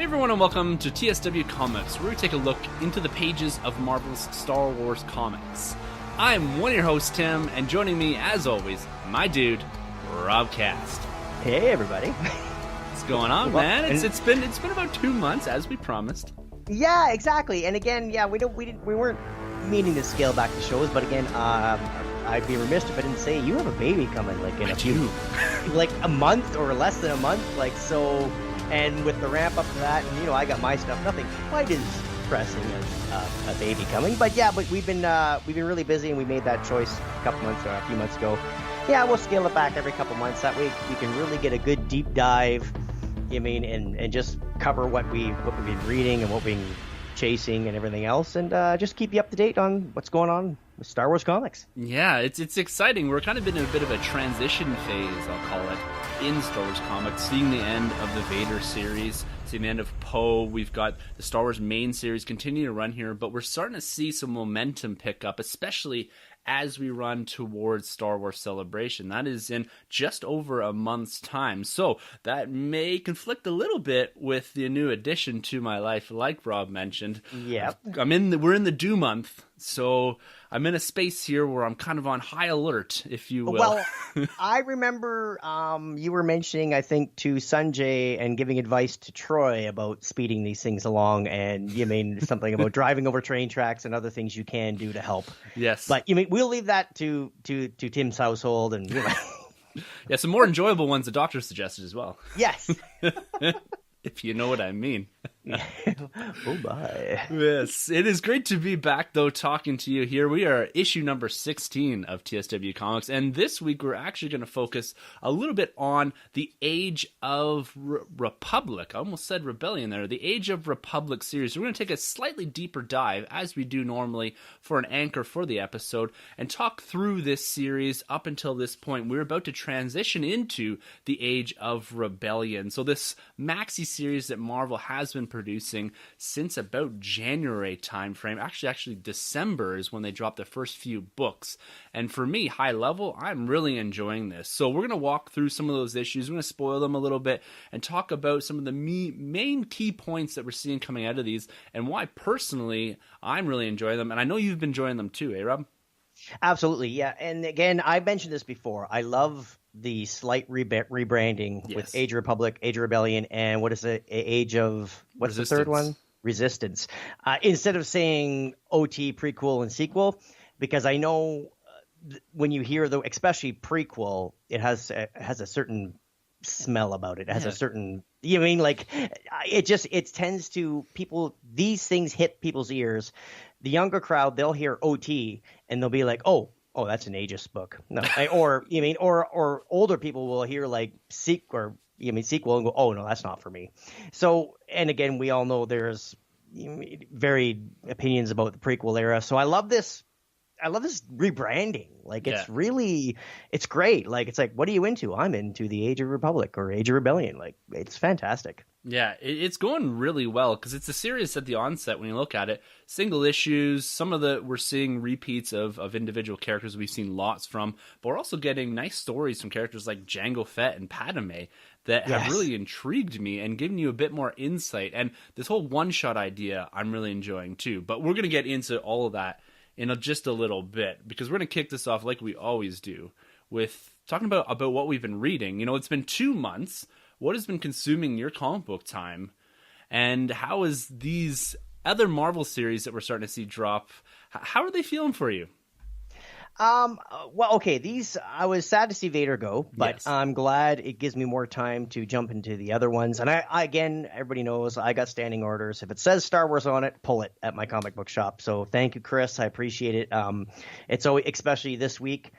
Hey everyone, and welcome to TSW Comics, where we take a look into the pages of Marvel's Star Wars comics. I'm one of your hosts, Tim, and joining me, as always, my dude, Rob Cast. Hey everybody. What's going on, man? It's been about 2 months, as we promised. Yeah, exactly. And again, we weren't meaning to scale back the shows, but again, I'd be remiss if I didn't say you have a baby coming, like in like a month or less than a month, like so. And with the ramp up to that, and I got my stuff. Nothing quite as pressing as a baby coming, but we've been really busy, and we made that choice a few months ago. Yeah, we'll scale it back every couple months. That way, we can really get a good deep dive. And just cover what we've been reading and what we've been chasing and everything else, and just keep you up to date on what's going on with Star Wars comics. Yeah, it's exciting. We're kind of in a bit of a transition phase, I'll call it, in Star Wars comics, seeing the end of the Vader series, seeing the end of Poe. We've got the Star Wars main series continue to run here, but we're starting to see some momentum pick up, especially as we run towards Star Wars Celebration. That is in just over a month's time. So that may conflict a little bit with the new addition to my life, like Rob mentioned. Yeah. We're in the due month, so I'm in a space here where I'm kind of on high alert, if you will. Well, I remember you were mentioning, I think, to Sanjay and giving advice to Troy about speeding these things along, and you mean something about driving over train tracks and other things you can do to help. Yes. But we'll leave that to Tim's household, and Yeah, some more enjoyable ones the doctor suggested as well. Yes. If you know what I mean. Oh, bye. Yes, it is great to be back, though, talking to you here. We are issue number 16 of TSW Comics, and this week we're actually going to focus a little bit on the Age of Republic. I almost said Rebellion there. The Age of Republic series. We're going to take a slightly deeper dive, as we do normally, for an anchor for the episode, and talk through this series up until this point. We're about to transition into the Age of Rebellion. So this maxi series that Marvel has been producing since about January timeframe. Actually December is when they dropped the first few books. And for me, high level, I'm really enjoying this. So we're going to walk through some of those issues. We're going to spoil them a little bit and talk about some of the main key points that we're seeing coming out of these and why personally I'm really enjoying them. And I know you've been enjoying them too, eh, Rob? Absolutely, yeah. And again, I mentioned this before. I love the slight rebranding with Age of Republic, Age of Rebellion, and what is it? Age of what's Resistance. The third one? Resistance. Instead of saying OT, prequel, and sequel, because I know when you hear especially prequel, it has a certain smell about it. It has a certain, it tends to people. These things hit people's ears. The younger crowd, they'll hear OT and they'll be like, oh, that's an ageist book. No, or older people will hear like sequel and go, oh no, that's not for me. So, and again, we all know there's varied opinions about the prequel era. So I love this rebranding. Like it's great. Like it's like, what are you into? I'm into the Age of Republic or Age of Rebellion. Like it's fantastic. Yeah, it's going really well because it's a series at the onset when you look at it. Single issues, we're seeing repeats of individual characters we've seen lots from, but we're also getting nice stories from characters like Jango Fett and Padme that have really intrigued me and given you a bit more insight. And this whole one-shot idea I'm really enjoying too. But we're going to get into all of that in just a little bit because we're going to kick this off like we always do with talking about what we've been reading. It's been 2 months. What has been consuming your comic book time, and how is these other Marvel series that we're starting to see drop, how are they feeling for you? Well, okay, I was sad to see Vader go, but Yes. I'm glad it gives me more time to jump into the other ones. And I again, everybody knows I got standing orders. If it says Star Wars on it, pull it at my comic book shop. So thank you, Chris. I appreciate it. It's always, especially this week,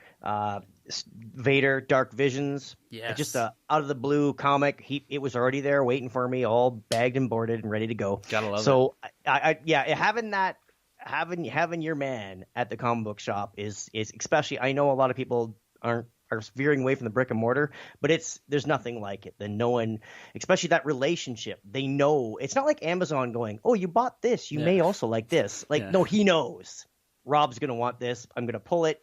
Vader Dark Visions. Yes. Just a out of the blue comic. It was already there waiting for me, all bagged and boarded and ready to go. Gotta love it. So having your man at the comic book shop is especially, I know a lot of people are veering away from the brick and mortar, but there's nothing like it than knowing, especially that relationship. They know it's not like Amazon going, oh, you bought this, you may also like this. No, he knows Rob's gonna want this. I'm gonna pull it.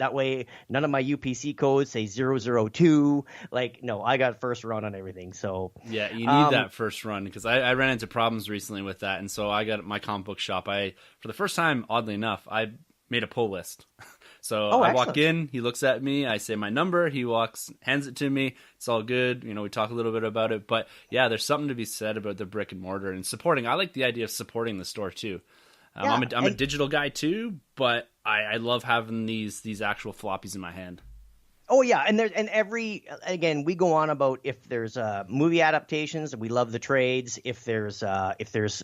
That way, none of my UPC codes say 002. Like, no, I got first run on everything. So yeah, you need that first run, because I ran into problems recently with that, and so I got my comic book shop. For the first time, oddly enough, I made a pull list. So I walk in, he looks at me, I say my number, he hands it to me. It's all good. We talk a little bit about it. But yeah, there's something to be said about the brick and mortar and supporting. I like the idea of supporting the store too. I'm a digital guy too, but I love having these actual floppies in my hand. Oh yeah, and again, we go on about if there's movie adaptations, we love the trades. If there's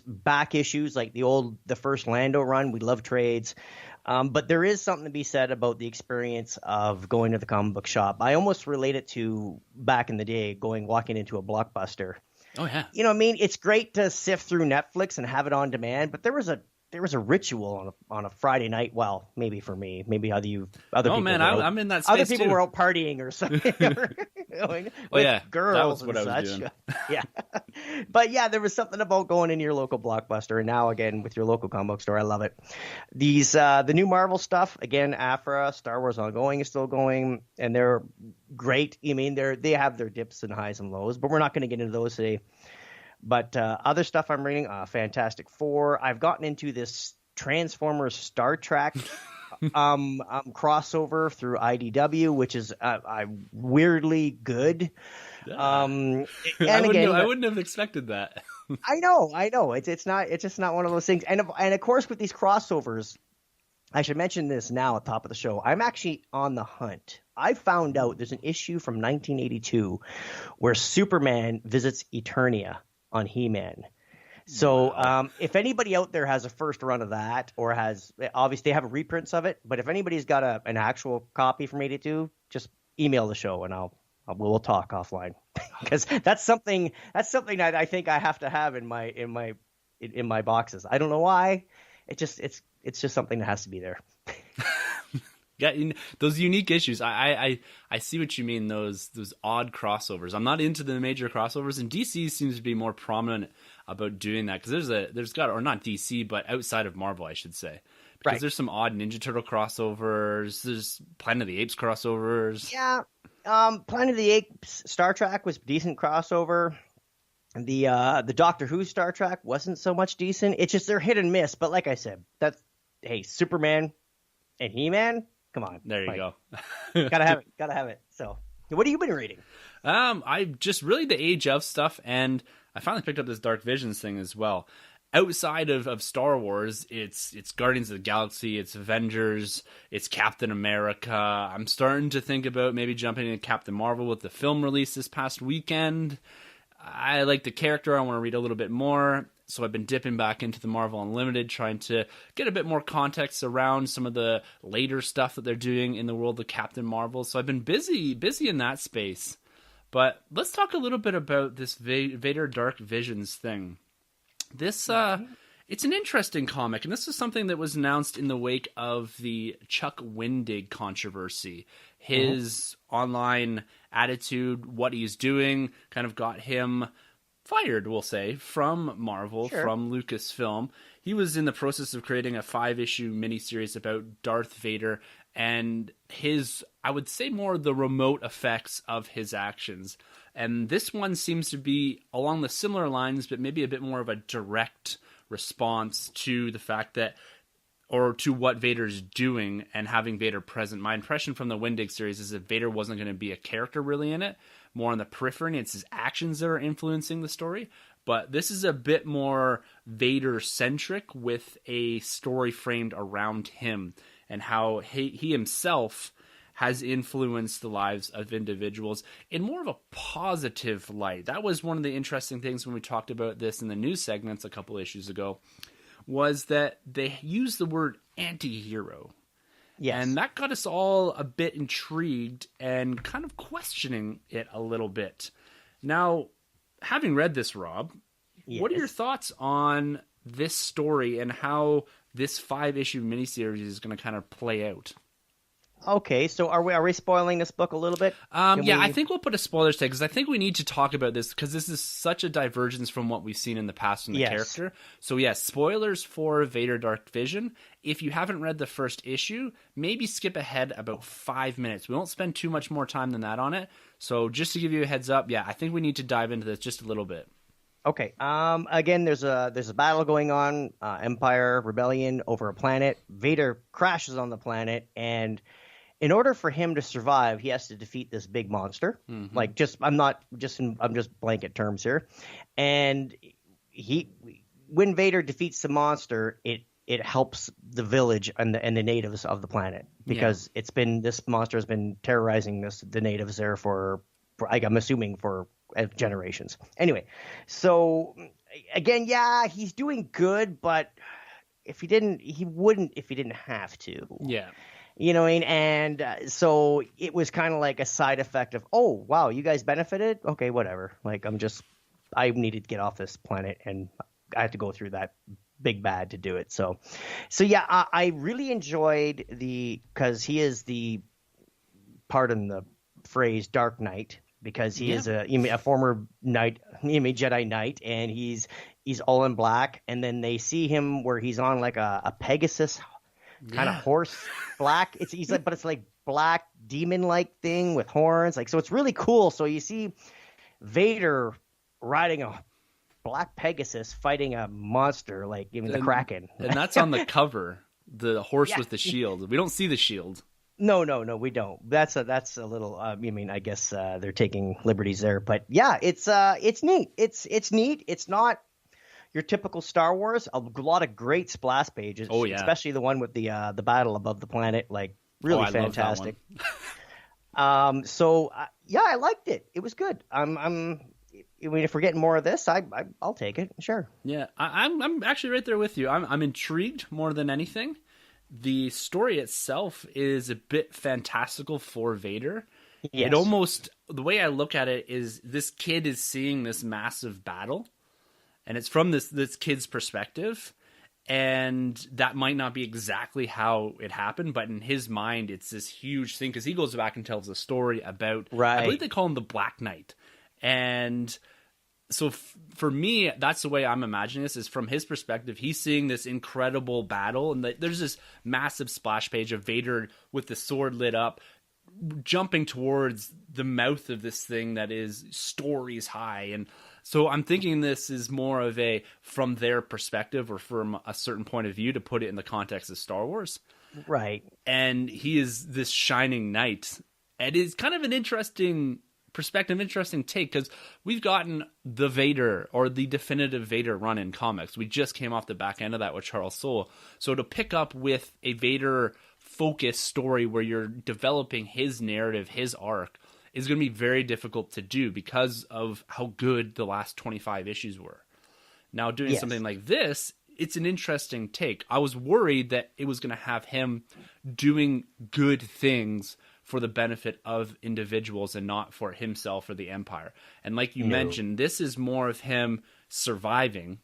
back issues like the first Lando run, we love trades. But there is something to be said about the experience of going to the comic book shop. I almost relate it to back in the day, walking into a Blockbuster. Oh yeah. You know what I mean? It's great to sift through Netflix and have it on demand, but there was a ritual on a Friday night. Well, maybe for me, maybe other people. Oh man, I'm in that space. Other people too. were out partying or something. Girls that was what and I was such. doing. Yeah, but yeah, there was something about going into your local Blockbuster, and now again with your local comic book store. I love it. The new Marvel stuff again. Afra, Star Wars Ongoing is still going, and they're great. I mean, they have their dips and highs and lows, but we're not going to get into those today. But other stuff I'm reading, Fantastic Four. I've gotten into this Transformers Star Trek crossover through IDW, which is weirdly good. And I wouldn't have expected that. I know. It's just not one of those things. And of course, with these crossovers, I should mention this now at the top of the show. I'm actually on the hunt. I found out there's an issue from 1982 where Superman visits Eternia on He-Man. So if anybody out there has a first run of that, or obviously they have reprints of it, but if anybody's got an actual copy from 82, just email the show and we'll talk offline, because that's something that I think I have to have in my boxes. I don't know why. It's just something that has to be there. Yeah, those unique issues. I see what you mean. Those odd crossovers. I'm not into the major crossovers, and DC seems to be more prominent about doing that, because or not DC, but outside of Marvel, I should say, because there's some odd Ninja Turtle crossovers. There's Planet of the Apes crossovers. Yeah, Planet of the Apes Star Trek was decent crossover. The Doctor Who Star Trek wasn't so much decent. It's just they're hit and miss. But like I said, Superman and He-Man. Come on. There you go. Gotta have it. So, what have you been reading? I just really the Age of stuff, and I finally picked up this Dark Visions thing as well. Outside of Star Wars, it's Guardians of the Galaxy, it's Avengers, it's Captain America. I'm starting to think about maybe jumping into Captain Marvel with the film release this past weekend. I like the character. I want to read a little bit more. So I've been dipping back into the Marvel Unlimited, trying to get a bit more context around some of the later stuff that they're doing in the world of Captain Marvel. So I've been busy in that space. But let's talk a little bit about this Vader Dark Visions thing. This it's an interesting comic, and this is something that was announced in the wake of the Chuck Wendig controversy. His online attitude, what he's doing, kind of got him fired, we'll say, from Marvel, from Lucasfilm. He was in the process of creating a 5-issue miniseries about Darth Vader and his, I would say, more the remote effects of his actions. And this one seems to be along the similar lines, but maybe a bit more of a direct response to the fact that, or to what Vader's doing and having Vader present. My impression from the Wendig series is that Vader wasn't going to be a character really in it, more on the periphery, and it's his actions that are influencing the story. But this is a bit more Vader-centric, with a story framed around him and how he himself has influenced the lives of individuals in more of a positive light. That was one of the interesting things when we talked about this in the news segments a couple issues ago, was that they used the word anti-hero. Yes. And that got us all a bit intrigued and kind of questioning it a little bit. Now, having read this, Rob, what are your thoughts on this story and how this 5-issue miniseries is going to kind of play out? Okay, so are we spoiling this book a little bit? Can Yeah, I we? think we'll put a spoilers tag because I think we need to talk about this because this is such a divergence from what we've seen in the past from the Yes. character. So yeah, spoilers for Vader Dark Vision. If you haven't read the first issue, maybe skip ahead about 5 minutes. We won't spend too much more time than that on it. So just to give you a heads up, yeah, I think we need to dive into this just a little bit. Okay. Again, there's a battle going on, Empire Rebellion over a planet. Vader crashes on the planet, and in order for him to survive, he has to defeat this big monster. Hmm. Like, I'm just blanket terms here, and he when Vader defeats the monster, it helps the village and the natives of the planet Yeah. because this monster has been terrorizing the natives there for like, I'm assuming for generations. Anyway, so again, yeah, he's doing good, but he wouldn't if he didn't have to. Yeah. You know what I mean? And so it was kind of like a side effect of, oh, wow, you guys benefited? Okay, whatever. Like, I needed to get off this planet and I had to go through that big bad to do it. So yeah, I really enjoyed because he is pardon the phrase, Dark Knight, because he Yeah. is a former knight, Jedi Knight, and he's all in black. And then they see him where he's on like a Pegasus kind of Yeah. horse, black. He's like, but it's like black demon like thing with horns. Like, so it's really cool. So you see Vader riding a black Pegasus fighting a monster like even the Kraken. And that's on the cover. The horse Yeah. with the shield. We don't see the shield. No, we don't. That's a little. I guess they're taking liberties there, but yeah, it's neat. It's neat. It's not your typical Star Wars. A lot of great splash pages. Oh, yeah. Especially the one with the battle above the planet. Like, really I love that fantastic. one. So yeah, I liked it. It was good. I mean, if we're getting more of this, I'll take it. Sure. Yeah, I'm actually right there with you. I'm intrigued more than anything. The story itself is a bit fantastical for Vader. Yes. It almost, the way I look at it is this kid is seeing this massive battle, and it's from this kid's perspective, and that might not be exactly how it happened, but in his mind, it's this huge thing because he goes back and tells a story about, Right. I believe they call him the Black Knight, and so for me, that's the way I'm imagining this. Is from his perspective, he's seeing this incredible battle, and there's this massive splash page of Vader with the sword lit up, jumping towards the mouth of this thing that is stories high. And so I'm thinking this is more of a from their perspective or from a certain point of view to put it in the context of Star Wars. Right. And he is this shining knight. And it's kind of an interesting perspective, interesting take, because we've gotten the Vader or the definitive Vader run in comics. We just came off the back end of that with Charles Soule. So to pick up with a Vader focused story where you're developing his narrative, his arc, is going to be very difficult to do because of how good the last 25 issues were. Now, doing Yes. something like this, it's an interesting take. I was worried that it was going to have him doing good things for the benefit of individuals and not for himself or the Empire. And like you mentioned, this is more of him surviving,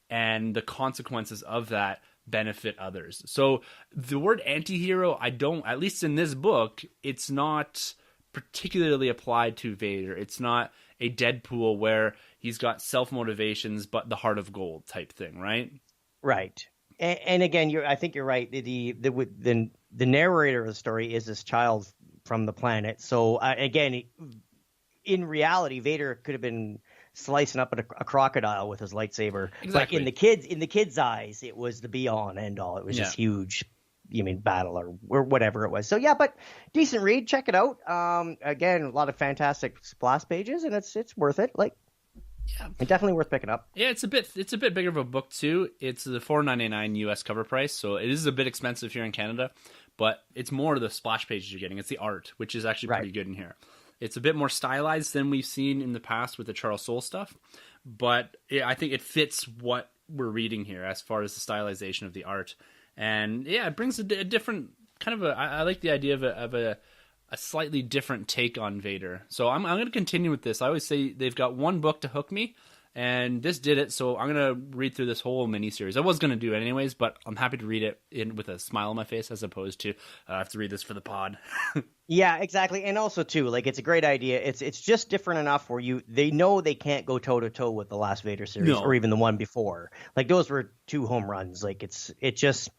and the consequences of that benefit others. So the word anti-hero, at least in this book, it's not particularly applied to Vader. It's not a Deadpool where he's got self-motivations but the heart of gold type thing, right? Right. And again, I think you're right. The narrator of the story is this child from the planet. So again, in reality, Vader could have been slicing up a crocodile with his lightsaber. Exactly. But in the kids' eyes, it was the be all and end all. It was this huge, battle or whatever it was. So yeah, but decent read. Check it out. Again, a lot of fantastic splash pages, and it's worth it. Like, Yeah. it's definitely worth picking up. Yeah, it's a bit bigger of a book too. It's the $4.99 US cover price, so it is a bit expensive here in Canada, but it's more the splash pages you're getting. It's the art, which is actually pretty good in here. It's a bit more stylized than we've seen in the past with the Charles Soule stuff, but I think it fits what we're reading here as far as the stylization of the art. And yeah, it brings a different kind of I like the idea of a slightly different take on Vader. So I'm going to continue with this. I always say they've got one book to hook me, and this did it. So I'm going to read through this whole miniseries. I was going to do it anyways, but I'm happy to read it with a smile on my face as opposed to I have to read this for the pod. Yeah, exactly. And also too, like, it's a great idea. It's just different enough where they know they can't go toe to toe with the last Vader series or even the one before. Like, those were 2 home runs. Like, it's just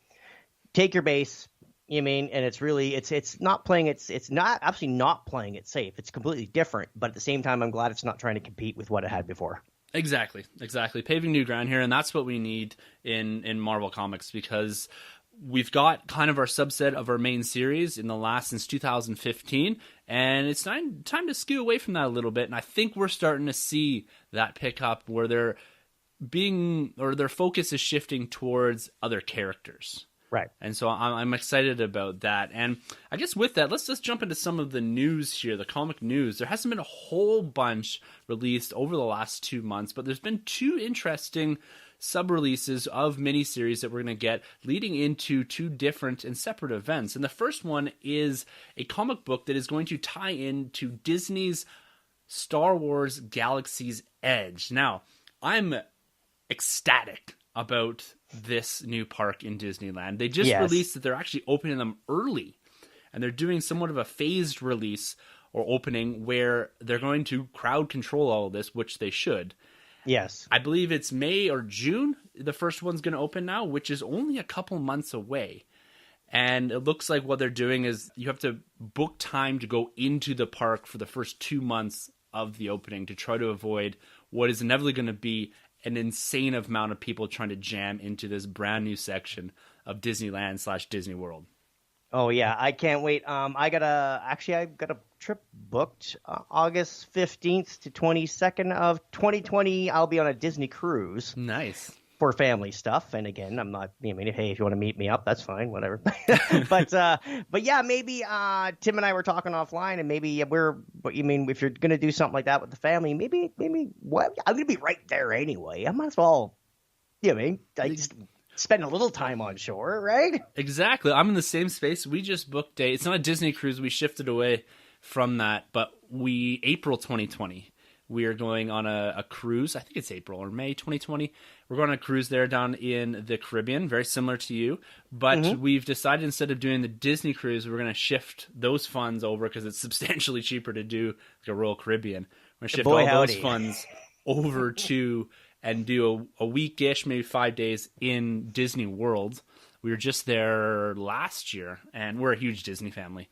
take your base. You mean, and it's really it's not playing it's not absolutely not playing it safe. It's completely different, but at the same time, I'm glad it's not trying to compete with what it had before. Exactly. Paving new ground here, and that's what we need in Marvel Comics, because we've got kind of our subset of our main series since 2015, and it's time to skew away from that a little bit. And I think we're starting to see that pick up where their focus is shifting towards other characters. Right. And so I'm excited about that. And I guess with that, let's just jump into some of the news here, the comic news. There hasn't been a whole bunch released over the last 2 months, but there's been 2 interesting sub-releases of miniseries that we're going to get leading into 2 different and separate events. And the first one is a comic book that is going to tie into Disney's Star Wars Galaxy's Edge. Now, I'm ecstatic about this new park in Disneyland. They just released that they're actually opening them early, and they're doing somewhat of a phased release or opening where they're going to crowd control all of this, which they should. Yes. I believe it's May or June the first one's going to open now, which is only a couple months away. And it looks like what they're doing is you have to book time to go into the park for the first 2 months of the opening to try to avoid what is inevitably going to be an insane amount of people trying to jam into this brand new section of Disneyland / Disney World. Oh yeah, I can't wait. I've got a trip booked August 15th to 22nd of 2020. I'll be on a Disney cruise. Nice. For family stuff. And again, I'm not, hey, if you want to meet me up, that's fine, whatever. but yeah, maybe Tim and I were talking offline, and maybe if you're going to do something like that with the family, maybe what? I'm going to be right there anyway. I might as well, just spend a little time on shore, right? Exactly. I'm in the same space. We just booked it's not a Disney cruise. We shifted away from that, but April 2020. We are going on a cruise. I think it's April or May 2020. We're going on a cruise there down in the Caribbean, very similar to you. But we've decided instead of doing the Disney cruise, we're going to shift those funds over because it's substantially cheaper to do like a Royal Caribbean. We're going to shift those funds over to and do a week-ish, maybe 5 days in Disney World. We were just there last year, and we're a huge Disney family.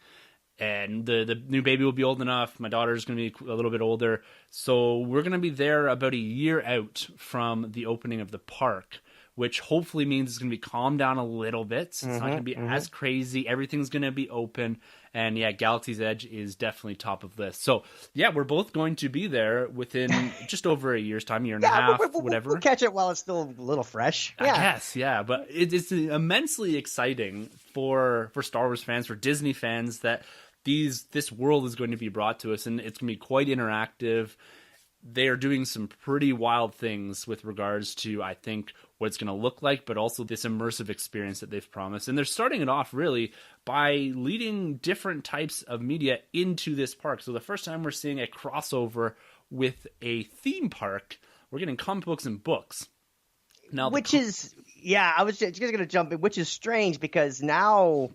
And the new baby will be old enough. My daughter's going to be a little bit older. So we're going to be there about a year out from the opening of the park, which hopefully means it's going to be calmed down a little bit. It's not going to be as crazy. Everything's going to be open. And yeah, Galaxy's Edge is definitely top of list. So yeah, we're both going to be there within just over a year's time, year and a half, whatever. We'll catch it while it's still a little fresh. I guess, yeah. But it's immensely exciting for Star Wars fans, for Disney fans, that this world is going to be brought to us, and it's going to be quite interactive. They are doing some pretty wild things with regards to, I think, what it's going to look like, but also this immersive experience that they've promised. And they're starting it off really by leading different types of media into this park. So the first time we're seeing a crossover with a theme park, we're getting comic books and books. Now, I was just going to jump in, which is strange because now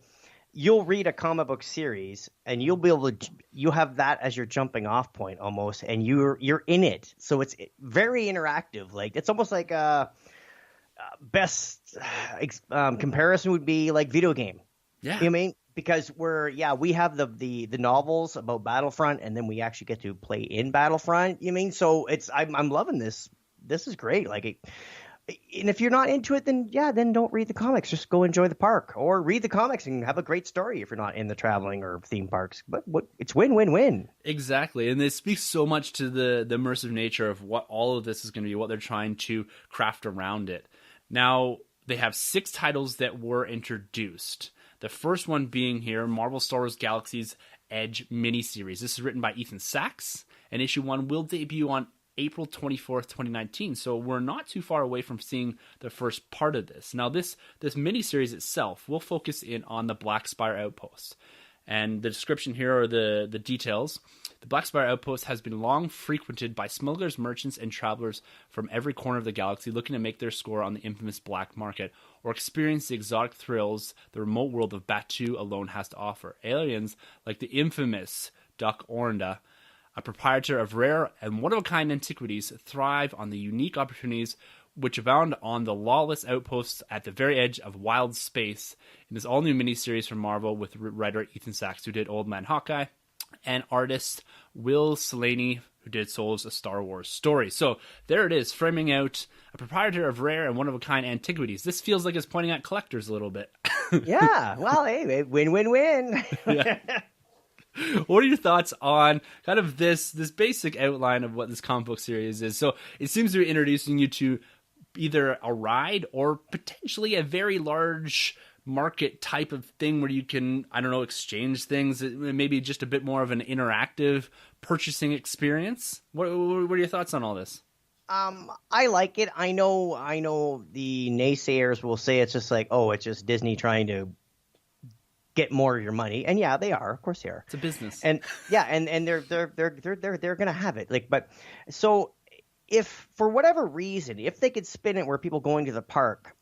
you'll read a comic book series and you'll be able to, you have that as your jumping off point almost, and you're in it. So it's very interactive. Like, it's almost like a best comparison would be like video game. Yeah. You know what I mean? Because we have the novels about Battlefront, and then we actually get to play in Battlefront. You know what I mean? So I'm loving this. This is great. And if you're not into it, then don't read the comics. Just go enjoy the park, or read the comics and have a great story if you're not in the traveling or theme parks. But it's win-win-win. Exactly. And it speaks so much to the immersive nature of what all of this is going to be, what they're trying to craft around it. Now, they have 6 titles that were introduced. The first one being here, Marvel Star Wars Galaxy's Edge miniseries. This is written by Ethan Sachs, and issue 1 will debut on April 24th, 2019. So we're not too far away from seeing the first part of this. Now, this miniseries itself will focus in on the Black Spire Outpost. And the description here are the details. The Black Spire Outpost has been long frequented by smugglers, merchants, and travelers from every corner of the galaxy looking to make their score on the infamous black market or experience the exotic thrills the remote world of Batu alone has to offer. Aliens like the infamous Duck Ornda, a proprietor of rare and one-of-a-kind antiquities, thrive on the unique opportunities which abound on the lawless outposts at the very edge of wild space in this all-new miniseries from Marvel with writer Ethan Sachs, who did Old Man Hawkeye, and artist Will Slaney, who did Souls, a Star Wars Story. So there it is, framing out a proprietor of rare and one-of-a-kind antiquities. This feels like it's pointing at collectors a little bit. Yeah, well, hey, win-win-win. Yeah. What are your thoughts on kind of this basic outline of what this comic book series is? So it seems to be introducing you to either a ride or potentially a very large market type of thing where you can, I don't know, exchange things, maybe just a bit more of an interactive purchasing experience. What are your thoughts on all this? I like it. I know the naysayers will say it's just like, oh, it's just Disney trying to get more of your money. And yeah, they are. Of course they are. It's a business. And yeah, and they're going to have it. Like, but so if for whatever reason, if they could spin it where people going to the park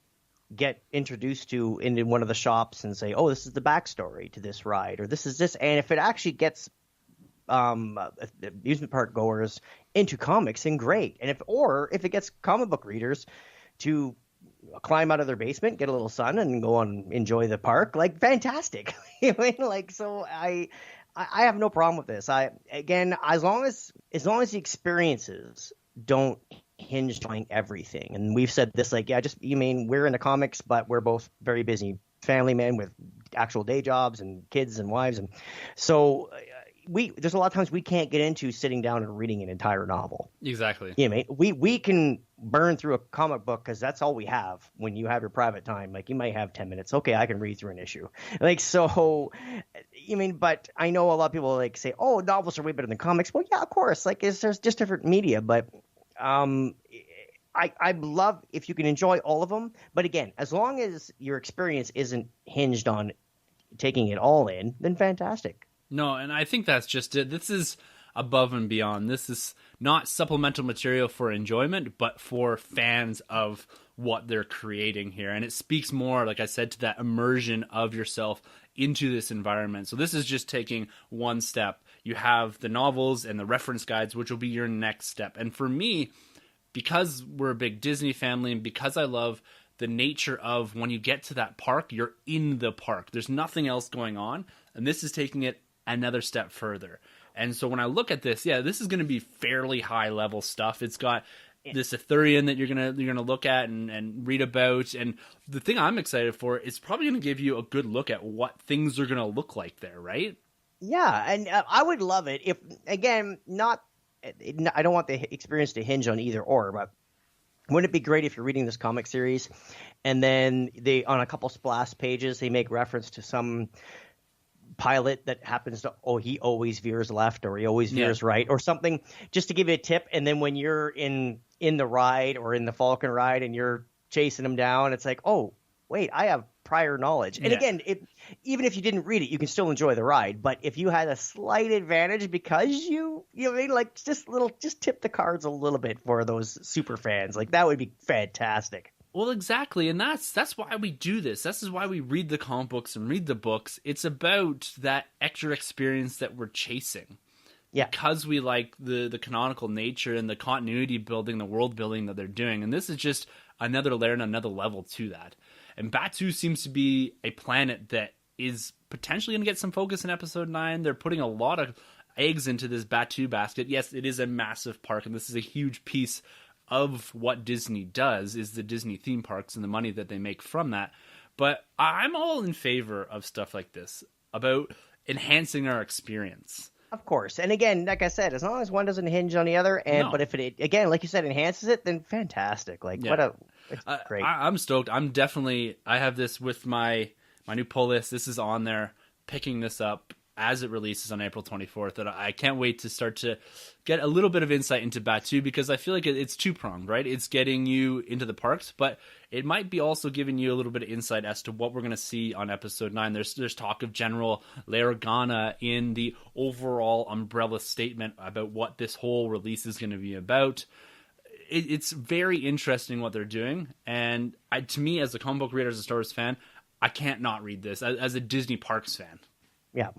get introduced to into one of the shops and say, oh, this is the backstory to this ride, or this is this, and if it actually gets amusement park goers into comics, then great. And if it gets comic book readers to climb out of their basement, get a little sun, and go and enjoy the park, like, fantastic. I mean, like, so I have no problem with this. Again, as long as the experiences don't hinge on everything, and we've said this, like, yeah, you mean we're into comics, but we're both very busy family men with actual day jobs and kids and wives, and so there's a lot of times we can't get into sitting down and reading an entire novel. Exactly. Yeah, mate. We can burn through a comic book because that's all we have when you have your private time. Like, you might have 10 minutes. Okay, I can read through an issue. Like, so, you mean, but I know a lot of people like say, oh, novels are way better than comics. Well, yeah, of course. Like, there's just different media, but I love if you can enjoy all of them. But again, as long as your experience isn't hinged on taking it all in, then fantastic. No, and I think that's just it. This is above and beyond. This is not supplemental material for enjoyment, but for fans of what they're creating here. And it speaks more, like I said, to that immersion of yourself into this environment. So this is just taking one step. You have the novels and the reference guides, which will be your next step. And for me, because we're a big Disney family and because I love the nature of when you get to that park, you're in the park. There's nothing else going on. And this is taking it another step further. And so when I look at this, yeah, this is going to be fairly high level stuff. It's got this Arthurian that you're gonna look at and read about. And the thing I'm excited for is probably going to give you a good look at what things are going to look like there, right? Yeah, and I would love it if, again, I don't want the experience to hinge on either or, but wouldn't it be great if you're reading this comic series and then on a couple splash pages, they make reference to some pilot that happens to, he always veers left or he always veers right or something, just to give you a tip. And then when you're in the ride or in the Falcon ride and you're chasing them down, it's like, oh, wait, I have prior knowledge. And again, even if you didn't read it, you can still enjoy the ride. But if you had a slight advantage because you mean, like, just tip the cards a little bit for those super fans, like, that would be fantastic. Well, exactly, and that's why we do this. This is why we read the comic books and read the books. It's about that extra experience that we're chasing. Yeah. Because we like the canonical nature and the continuity building, the world building that they're doing. And this is just another layer and another level to that. And Batu seems to be a planet that is potentially going to get some focus in Episode 9. They're putting a lot of eggs into this Batu basket. Yes, it is a massive park, and this is a huge piece of what Disney does, is the Disney theme parks and the money that they make from that. But I'm all in favor of stuff like this, about enhancing our experience. Of course. And again, like I said, as long as one doesn't hinge on the other, but if it, again, like you said, enhances it, then fantastic. Like, it's great. I'm stoked. I have this with my new pull list. This is on there, picking this up as it releases on April 24th. And I can't wait to start to get a little bit of insight into Batuu, because I feel like it's two-pronged, right? It's getting you into the parks, but it might be also giving you a little bit of insight as to what we're going to see on episode 9. There's talk of General Laragana in the overall umbrella statement about what this whole release is going to be about. It's very interesting what they're doing, and to me, as a comic book reader, as a Star Wars fan, I can't not read this as a Disney Parks fan. Yeah.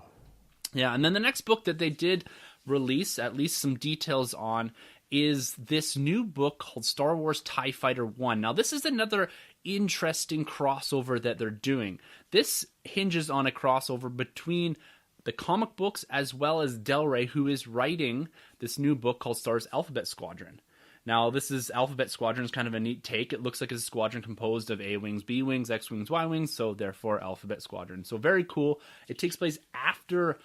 Yeah, and then the next book that they did release, at least some details on, is this new book called Star Wars TIE Fighter 1. Now, this is another interesting crossover that they're doing. This hinges on a crossover between the comic books as well as Del Rey, who is writing this new book called Star Wars Alphabet Squadron. Now, this is Alphabet Squadron is kind of a neat take. It looks like it's a squadron composed of A-Wings, B-Wings, X-Wings, Y-Wings, so therefore Alphabet Squadron. So very cool. It takes place after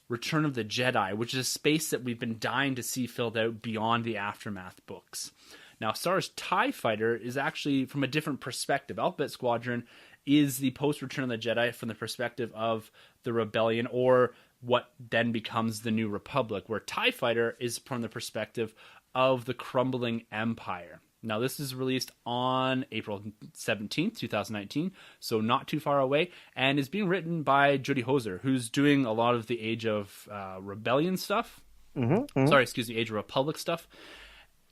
Return of the Jedi, which is a space that we've been dying to see filled out beyond the Aftermath books. Now, Star Wars TIE Fighter is actually from a different perspective. Alphabet Squadron is the post-Return of the Jedi from the perspective of the Rebellion, or what then becomes the New Republic, where TIE Fighter is from the perspective of the crumbling Empire. Now, this is released on April 17th, 2019, so not too far away, and is being written by Jody Hoser, who's doing a lot of the Age of Rebellion stuff. Age of Republic stuff.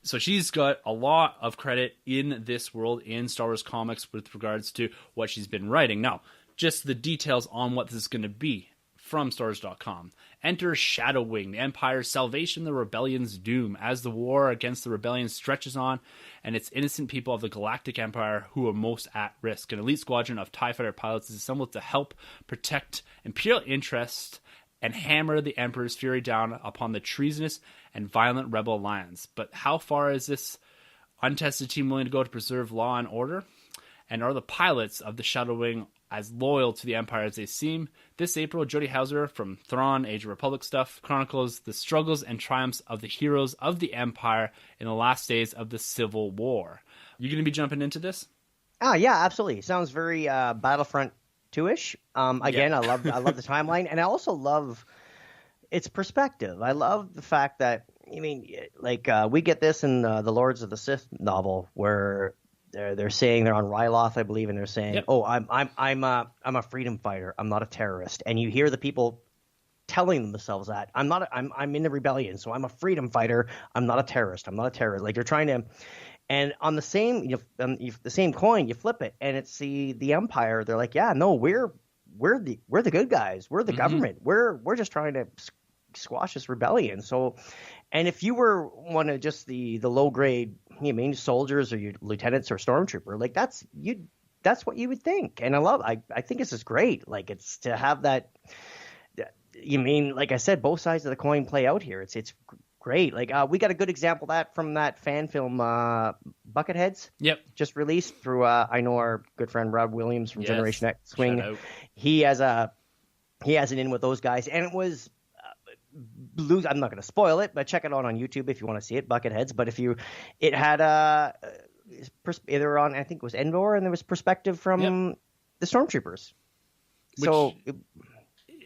So she's got a lot of credit in this world, in Star Wars comics, with regards to what she's been writing. Now, just the details on what this is going to be from Stars.com. Enter Shadow Wing, the Empire's salvation, the Rebellion's doom, as the war against the Rebellion stretches on, and it's innocent people of the Galactic Empire who are most at risk. An elite squadron of TIE Fighter pilots is assembled to help protect Imperial interests and hammer the Emperor's fury down upon the treasonous and violent Rebel Alliance. But how far is this untested team willing to go to preserve law and order? And are the pilots of the Shadow Wing as loyal to the Empire as they seem? This April, Jody Houser from Thrawn, Age of Republic stuff, chronicles the struggles and triumphs of the heroes of the Empire in the last days of the Civil War. You going to be jumping into this? Oh, yeah, absolutely. Sounds very Battlefront 2-ish. Again, yeah. I love the timeline, and I also love its perspective. I love the fact that, we get this in the Lords of the Sith novel, where they're saying they're on Ryloth, I believe, and they're saying, yep. "Oh, I'm a freedom fighter. I'm not a terrorist." And you hear the people telling themselves that I'm in the rebellion, so I'm a freedom fighter. I'm not a terrorist. I'm not a terrorist. Like, they're trying to. And on the same the same coin, you flip it, and it's the Empire. They're like, "Yeah, no, we're the good guys. We're the government. We're just trying to squash this rebellion." So, and if you were one of just the low grade, soldiers or your lieutenants or stormtrooper, like that's what you would think. And I think this is great. Like, it's to have that. Like I said, both sides of the coin play out here. It's great. Like, we got a good example of that from that fan film, Bucketheads. Yep. Just released through, I know our good friend Rob Williams from Generation X Swing. He has an in with those guys, and it was Blues. I'm not going to spoil it, but check it out on YouTube if you want to see it, Bucketheads. But it had either on, I think it was Endor, and there was perspective from the stormtroopers.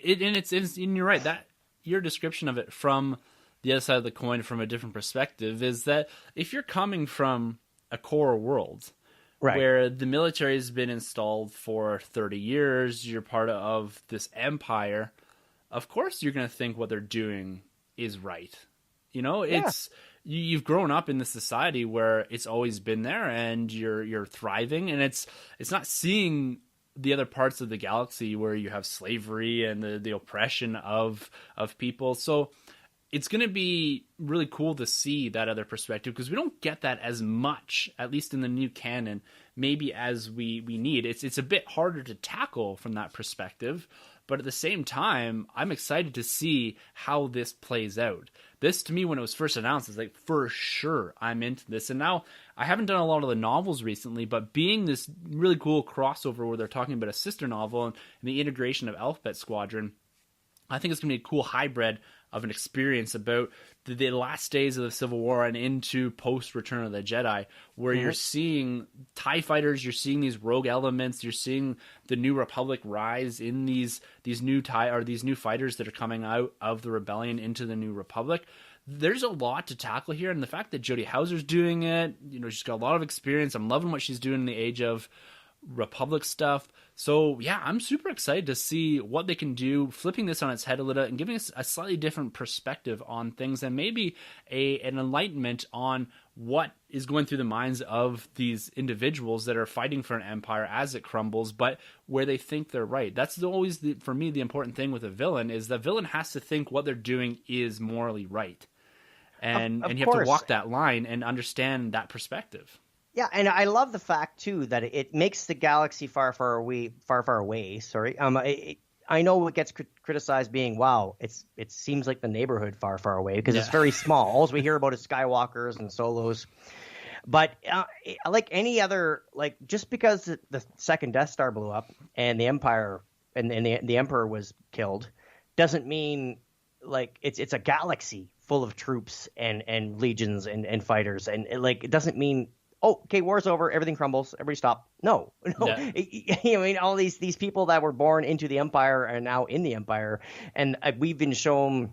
And you're right, that your description of it from the other side of the coin, from a different perspective, is that if you're coming from a core world, right, where the military has been installed for 30 years, you're part of this empire, of course you're going to think what they're doing is right. It's you've grown up in this society where it's always been there, and you're thriving, and it's not seeing the other parts of the galaxy where you have slavery and the oppression of people. So it's going to be really cool to see that other perspective, because we don't get that as much, at least in the new canon, maybe as we need. It's a bit harder to tackle from that perspective, but at the same time, I'm excited to see how this plays out. This, to me, when it was first announced, is like, for sure, I'm into this. And now, I haven't done a lot of the novels recently, but being this really cool crossover where they're talking about a sister novel and the integration of Alphabet Squadron, I think it's going to be a cool hybrid of an experience about the last days of the Civil War and into post Return of the Jedi, where you're seeing TIE fighters, you're seeing these rogue elements, you're seeing the New Republic rise in these new these new fighters that are coming out of the Rebellion into the New Republic. There's a lot to tackle here, and the fact that Jodie Houser's doing it, she's got a lot of experience. I'm loving what she's doing in the Age of Republic stuff. So yeah, I'm super excited to see what they can do, flipping this on its head a little and giving us a slightly different perspective on things, and maybe an enlightenment on what is going through the minds of these individuals that are fighting for an empire as it crumbles, but where they think they're right. That's always, for me, the important thing with a villain, is the villain has to think what they're doing is morally right. And you have to walk that line and understand that perspective. Yeah, and I love the fact too that it makes the galaxy far, far away. Sorry, I know it gets criticized being, wow, it seems like the neighborhood far, far away, because it's very small. All we hear about is Skywalkers and Solos. But like any other, like, just because the second Death Star blew up and the Empire and the Emperor was killed, doesn't mean like it's a galaxy full of troops and legions and fighters, and it doesn't mean, oh, okay, war's over, everything crumbles, everybody stop. No. Yeah. I mean, all these people that were born into the Empire are now in the Empire, and we've been shown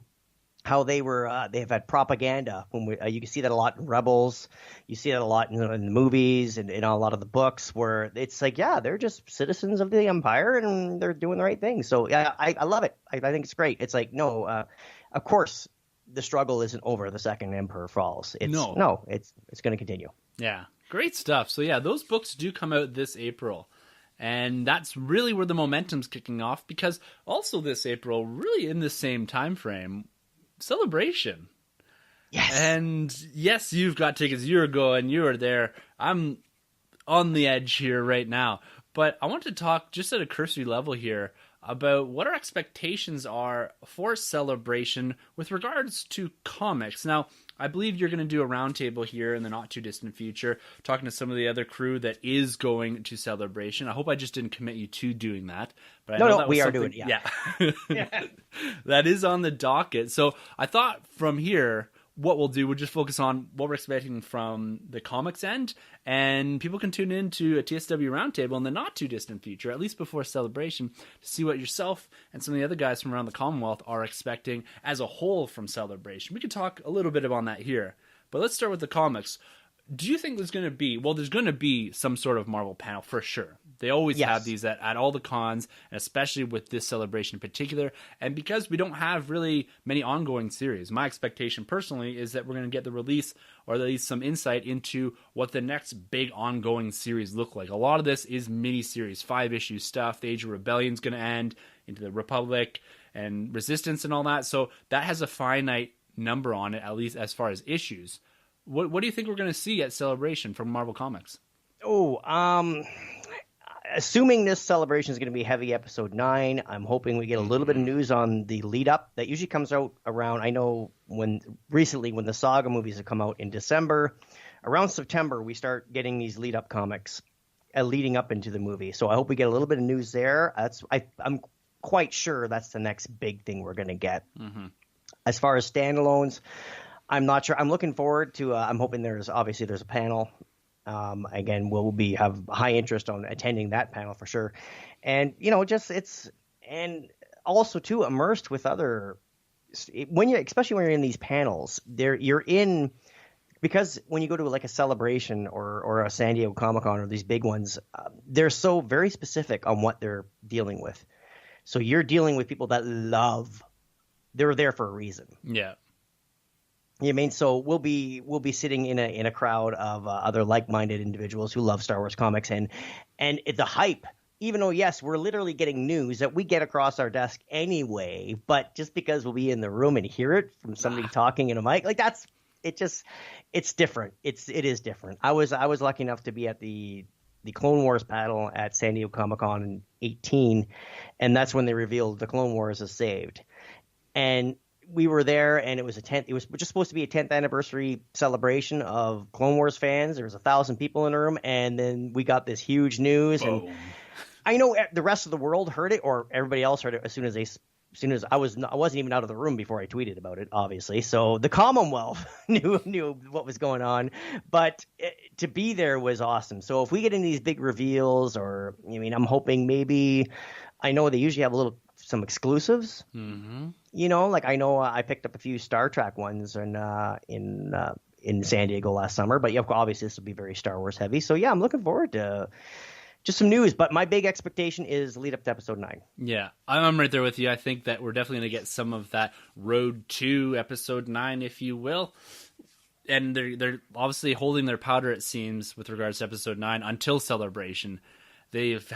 how they've had propaganda. When you can see that a lot in Rebels, you see that a lot in the movies and in a lot of the books, where it's like, yeah, they're just citizens of the Empire and they're doing the right thing. So yeah, I love it. I think it's great. It's like, no, of course the struggle isn't over the second Emperor falls. It's going to continue. Yeah. Great stuff. So yeah, those books do come out this April. And that's really where the momentum's kicking off, because also this April, really in the same time frame, Celebration. Yes. And yes, you've got tickets. You're going. You are there. I'm on the edge here right now. But I want to talk just at a cursory level here about what our expectations are for Celebration with regards to comics. Now, I believe you're going to do a roundtable here in the not-too-distant future, talking to some of the other crew that is going to Celebration. I hope I just didn't commit you to doing that. But I know that we are doing it, yeah. That is on the docket. So I thought from here, what we'll do, we'll just focus on what we're expecting from the comics end, and people can tune in to a TSW roundtable in the not-too-distant future, at least before Celebration, to see what yourself and some of the other guys from around the Commonwealth are expecting as a whole from Celebration. We could talk a little bit on that here, but let's start with the comics. Do you think there's going to be, there's going to be some sort of Marvel panel for sure. They always have these at all the cons, and especially with this Celebration in particular. And because we don't have really many ongoing series, my expectation personally is that we're going to get the release, or at least some insight into what the next big ongoing series look like. A lot of this is mini-series, 5-issue stuff. The Age of Rebellion is going to end into the Republic and Resistance and all that. So that has a finite number on it, at least as far as issues. What do you think we're going to see at Celebration from Marvel Comics? Assuming this Celebration is going to be heavy episode 9, I'm hoping we get a little bit of news on the lead up. That usually comes out around, I know when the Saga movies have come out in December, around September we start getting these lead up comics leading up into the movie. So I hope we get a little bit of news there. I'm quite sure that's the next big thing we're going to get. Mm-hmm. As far as standalones, I'm not sure. I'm looking forward to. I'm hoping there's a panel. Again, we'll have high interest on attending that panel for sure, and and also too immersed with other. Especially when you're in these panels, you're in, because when you go to like a Celebration or a San Diego Comic-Con or these big ones, they're so very specific on what they're dealing with. So you're dealing with people that love. They're there for a reason. Yeah. I mean, so we'll be sitting in a crowd of other like-minded individuals who love Star Wars comics, and the hype. Even though, yes, we're literally getting news that we get across our desk anyway, but just because we'll be in the room and hear it from somebody talking in a mic, like it's different. It is different. I was lucky enough to be at the Clone Wars panel at San Diego Comic-Con in 2018, and that's when they revealed the Clone Wars is saved, and we were there, and it was just supposed to be a 10th anniversary celebration of Clone Wars fans. There was 1,000 people in the room, and then we got this huge news. Boom. And I know the rest of the world heard it, or everybody else heard it as soon as they as soon as I wasn't even out of the room before I tweeted about it, obviously. So the Commonwealth knew what was going on, but to be there was awesome. So if we get into these big reveals, or I'm hoping maybe, I know they usually have some exclusives. Like I know I picked up a few Star Trek ones in San Diego last summer, but obviously this will be very Star Wars heavy. So yeah, I'm looking forward to just some news, but my big expectation is lead up to episode 9. Yeah, I'm right there with you. I think that we're definitely going to get some of that road to episode 9, if you will. And they're obviously holding their powder, it seems, with regards to episode 9 until Celebration. They've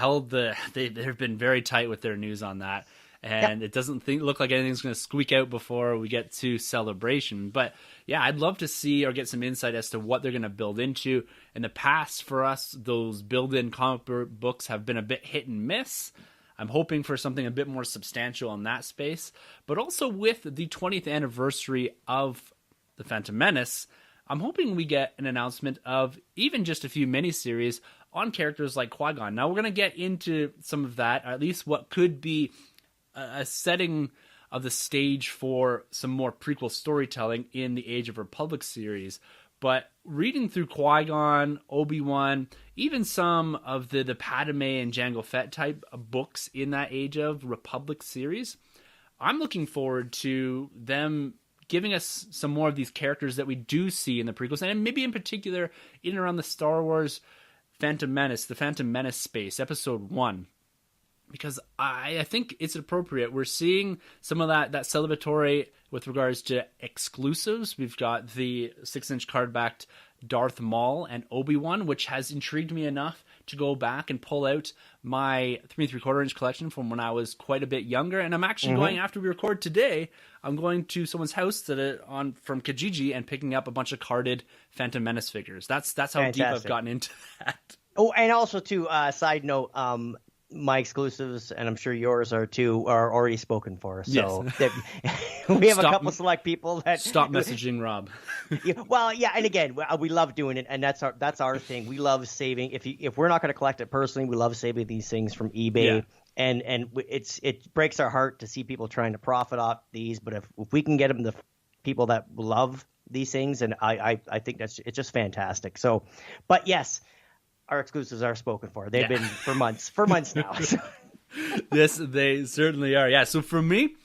been very tight with their news on that. And It doesn't look like anything's going to squeak out before we get to Celebration. But yeah, I'd love to see or get some insight as to what they're going to build into. In the past, for us, those build-in comic books have been a bit hit and miss. I'm hoping for something a bit more substantial in that space. But also with the 20th anniversary of The Phantom Menace, I'm hoping we get an announcement of even just a few miniseries on characters like Qui-Gon. Now, we're going to get into some of that, or at least what could be a setting of the stage for some more prequel storytelling in the Age of Republic series. But reading through Qui-Gon, Obi-Wan, even some of the Padme and Jango Fett type books in that Age of Republic series, I'm looking forward to them giving us some more of these characters that we do see in the prequels, and maybe in particular in and around the Star Wars Phantom Menace, the Phantom Menace space, episode 1. Because I think it's appropriate. We're seeing some of that celebratory with regards to exclusives. We've got the 6-inch card-backed Darth Maul and Obi-Wan, which has intrigued me enough to go back and pull out my 3 3/4-inch collection from when I was quite a bit younger. And I'm actually going, after we record today, I'm going to someone's house from Kijiji and picking up a bunch of carded Phantom Menace figures. That's how Fantastic. Deep I've gotten into that. Oh, and also too, side note, my exclusives, and I'm sure yours are too, are already spoken for. So yes. We have a couple select people that stop messaging Rob. Well, yeah, and again, we love doing it, and that's our thing. We love saving. If we're not going to collect it personally, we love saving these things from eBay. Yeah. And it breaks our heart to see people trying to profit off these. But if we can get them the people that love these things, and I think it's just fantastic. So, but yes. Our exclusives are spoken for. They've been for months now. Yes, they certainly are. Yeah, so for me,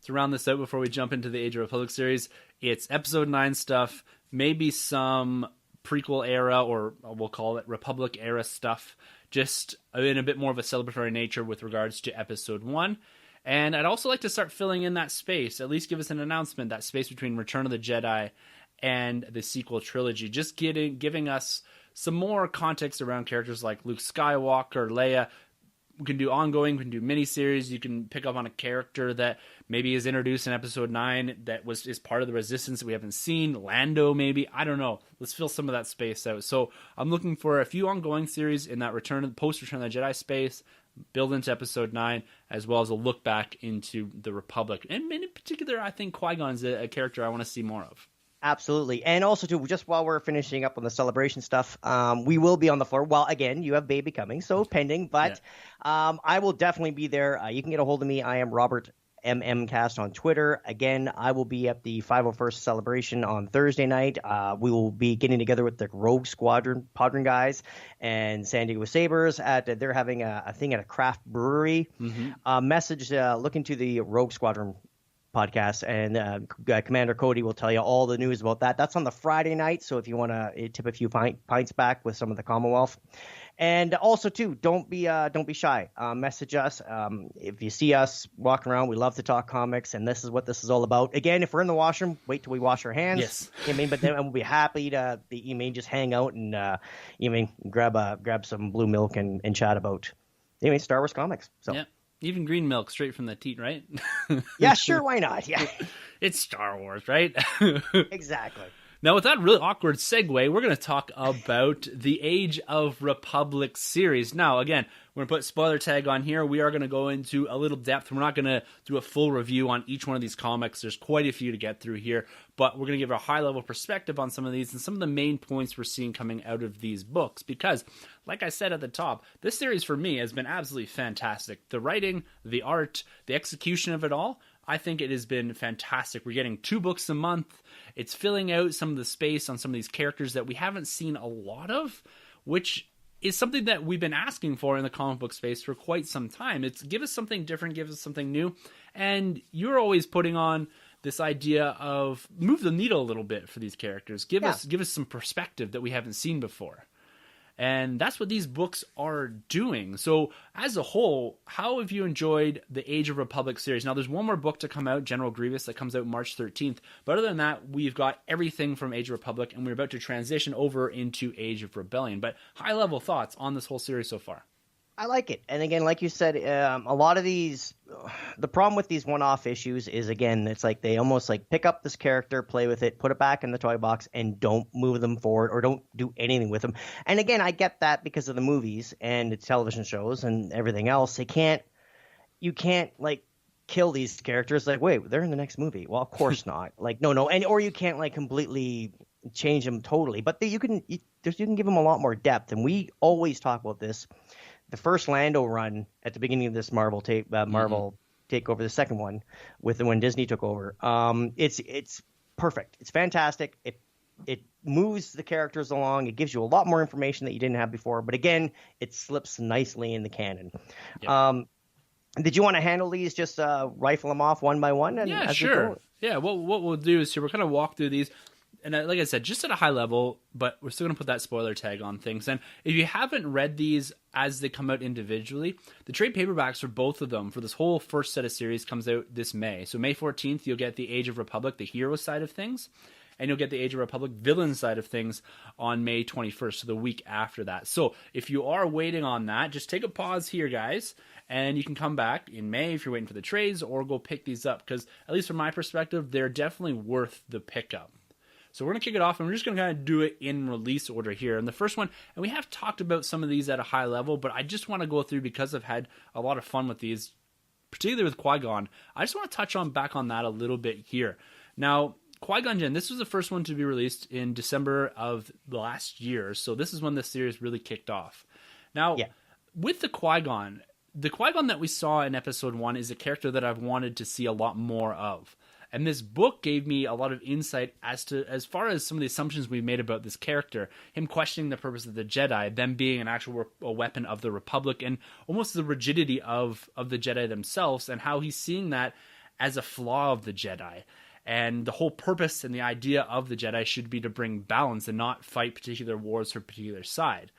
to round this out before we jump into the Age of Republic series, it's episode 9 stuff, maybe some prequel era, or we'll call it Republic era stuff, just in a bit more of a celebratory nature with regards to episode 1. And I'd also like to start filling in that space, at least give us an announcement, that space between Return of the Jedi and the sequel trilogy, just giving us some more context around characters like Luke Skywalker, Leia. We can do ongoing, we can do miniseries. You can pick up on a character that maybe is introduced in episode 9 that is part of the Resistance that we haven't seen. Lando, maybe. I don't know. Let's fill some of that space out. So I'm looking for a few ongoing series in that post-Return of the Jedi space, build into episode 9, as well as a look back into the Republic. And in particular, I think Qui-Gon is a character I want to see more of. Absolutely. And also, too, just while we're finishing up on the Celebration stuff, we will be on the floor. Well, again, you have baby coming, so pending. But I will definitely be there. You can get a hold of me. I am Robert MMcast on Twitter. Again, I will be at the 501st Celebration on Thursday night. We will be getting together with the Rogue Squadron Padron guys and San Diego Sabres. They're having a thing at a craft brewery. Look into the Rogue Squadron podcast, and Commander Cody will tell you all the news about that. That's on the Friday night, so if you want to tip a few pints back with some of the Commonwealth. And also, too, don't be shy. Message us. If you see us walking around, we love to talk comics, and this is what this is all about. Again, if we're in the washroom, wait till we wash our hands. Yes. But then we'll be happy to just hang out and grab some blue milk and chat about Star Wars comics. So. Yeah. Even green milk straight from the teat, right? Yeah, sure. Why not? Yeah. It's Star Wars, right? Exactly. Now, with that really awkward segue, we're going to talk about the Age of Republic series. Now, again, we're going to put spoiler tag on here. We are going to go into a little depth. We're not going to do a full review on each one of these comics. There's quite a few to get through here, but we're going to give a high-level perspective on some of these and some of the main points we're seeing coming out of these books. Because, like I said at the top, this series for me has been absolutely fantastic. The writing, the art, the execution of it all, I think it has been fantastic. We're getting 2 books a month. It's filling out some of the space on some of these characters that we haven't seen a lot of, which is something that we've been asking for in the comic book space for quite some time. It's give us something different, give us something new. And you're always putting on this idea of move the needle a little bit for these characters. Give us some perspective that we haven't seen before. And that's what these books are doing. So, as a whole, how have you enjoyed the Age of Republic series? Now, there's one more book to come out, General Grievous, that comes out March 13th. But other than that, we've got everything from Age of Republic, and we're about to transition over into Age of Rebellion. But high-level thoughts on this whole series so far? I like it. And again, like you said, a lot of these, the problem with these one-off issues is, again, it's like they almost like pick up this character, play with it, put it back in the toy box, and don't move them forward or don't do anything with them. And again, I get that because of the movies and the television shows and everything else. You can't like kill these characters. Like, wait, they're in the next movie. Well, of course not. Like, no. And, or you can't like completely change them totally, but you can give them a lot more depth. And we always talk about this. The first Lando run at the beginning of this Marvel takeover, the second one with when Disney took over, it's perfect. It's fantastic. It moves the characters along. It gives you a lot more information that you didn't have before. But again, it slips nicely in the canon. Yep. Did you want to handle these? Just rifle them off one by one? And yeah, sure. Yeah, what we'll do is here we're going to walk through these. And like I said, just at a high level, but we're still going to put that spoiler tag on things. And if you haven't read these as they come out individually, the trade paperbacks for both of them for this whole first set of series comes out this May. So May 14th, you'll get the Age of Republic, the hero side of things. And you'll get the Age of Republic villain side of things on May 21st, so the week after that. So if you are waiting on that, just take a pause here, guys. And you can come back in May if you're waiting for the trades or go pick these up. Because at least from my perspective, they're definitely worth the pickup. So we're going to kick it off, and we're just going to kind of do it in release order here. And the first one, and we have talked about some of these at a high level, but I just want to go through because I've had a lot of fun with these, particularly with Qui-Gon. I just want to touch back on that a little bit here. Now, Qui-Gon Jinn, this was the first one to be released in December of the last year, so this is when this series really kicked off. Now, with the Qui-Gon that we saw in Episode 1 is a character that I've wanted to see a lot more of. And this book gave me a lot of insight as far as some of the assumptions we made about this character, him questioning the purpose of the Jedi, them being an actual a weapon of the Republic, and almost the rigidity of the Jedi themselves, and how he's seeing that as a flaw of the Jedi. And the whole purpose and the idea of the Jedi should be to bring balance and not fight particular wars for a particular side.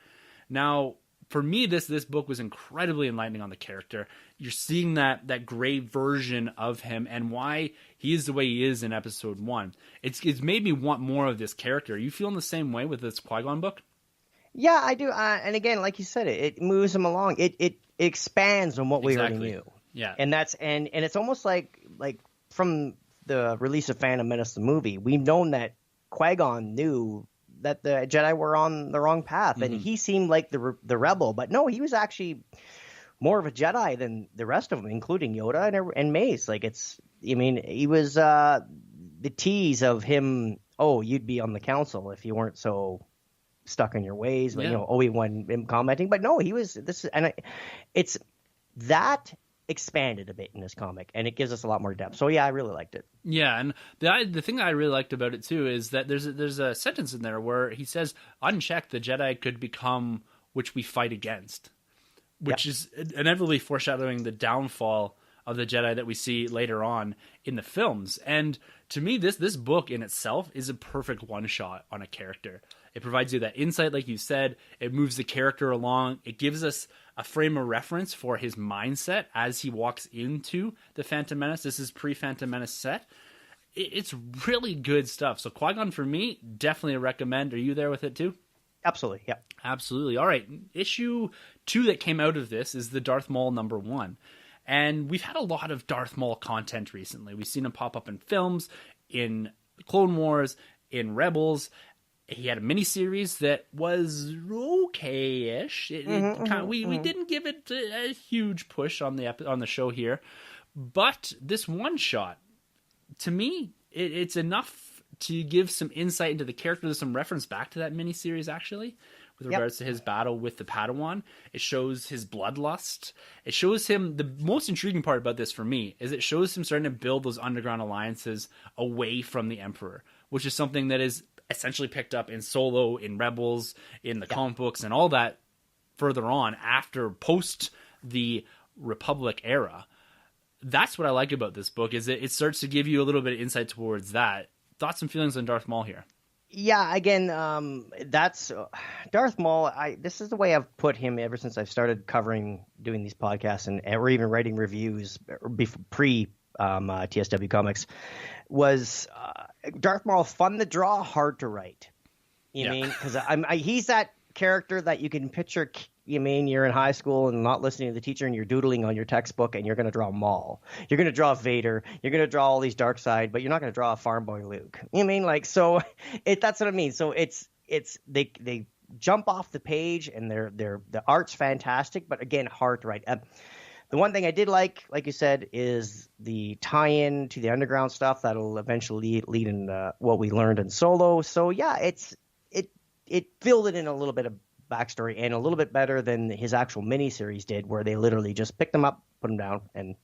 Now, for me, this book was incredibly enlightening on the character. You're seeing that gray version of him and why he is the way he is in Episode 1. It's made me want more of this character. Are you feeling the same way with this Qui-Gon book? Yeah, I do. And again, like you said, it moves him along. It expands on what we already knew. Yeah, and that's and it's almost like from the release of Phantom Menace, the movie, we've known that Qui-Gon knew that the Jedi were on the wrong path, and he seemed like the rebel, but no, he was actually more of a Jedi than the rest of them, including Yoda and Mace. He was the tease of him. Oh, you'd be on the council if you weren't so stuck in your ways. But Obi-Wan commenting, but no, he was it's that expanded a bit in this comic, and it gives us a lot more depth. So yeah, I really liked it. Yeah, and the thing that I really liked about it too is that there's a sentence in there where he says, "Unchecked, the Jedi could become which we fight against," which is inevitably foreshadowing the downfall of the Jedi that we see later on in the films. And to me, this book in itself is a perfect one-shot on a character. It provides you that insight, like you said. It moves the character along. It gives us a frame of reference for his mindset as he walks into the Phantom Menace. This is pre-Phantom Menace set. It's really good stuff. So Qui-Gon, for me, definitely a recommend. Are you there with it too? Absolutely, yeah. Absolutely. All right. Issue 2 that came out of this is the Darth Maul #1. And we've had a lot of Darth Maul content recently. We've seen him pop up in films, in Clone Wars, in Rebels. He had a miniseries that was okay-ish. We didn't give it a huge push on the show here, but this one shot, to me, it's enough to give some insight into the character. There's some reference back to that miniseries actually, with regards to his battle with the Padawan. It shows his bloodlust. It shows him, the most intriguing part about this for me is it shows him starting to build those underground alliances away from the Emperor, which is something that is essentially picked up in Solo, in Rebels, in the comic books, and all that further on after post the Republic era. That's what I like about this book, is it starts to give you a little bit of insight towards that. Thoughts and feelings on Darth Maul here? Yeah, again, that's Darth Maul. This is the way I've put him ever since I've started doing these podcasts or even writing reviews pre TSW Comics. Was Darth Maul fun to draw, hard to write? You mean, because he's that character that you can picture. You mean you're in high school and not listening to the teacher and you're doodling on your textbook and you're going to draw Maul. You're going to draw Vader. You're going to draw all these dark side, but you're not going to draw a farm boy Luke. You mean, like, so that's what I mean. So they jump off the page and the art's fantastic, but again, hard to write. The one thing I did like you said, is the tie-in to the underground stuff that'll eventually lead in what we learned in Solo. So yeah, it filled it in a little bit of backstory and a little bit better than his actual miniseries did, where they literally just picked him up, put him down, and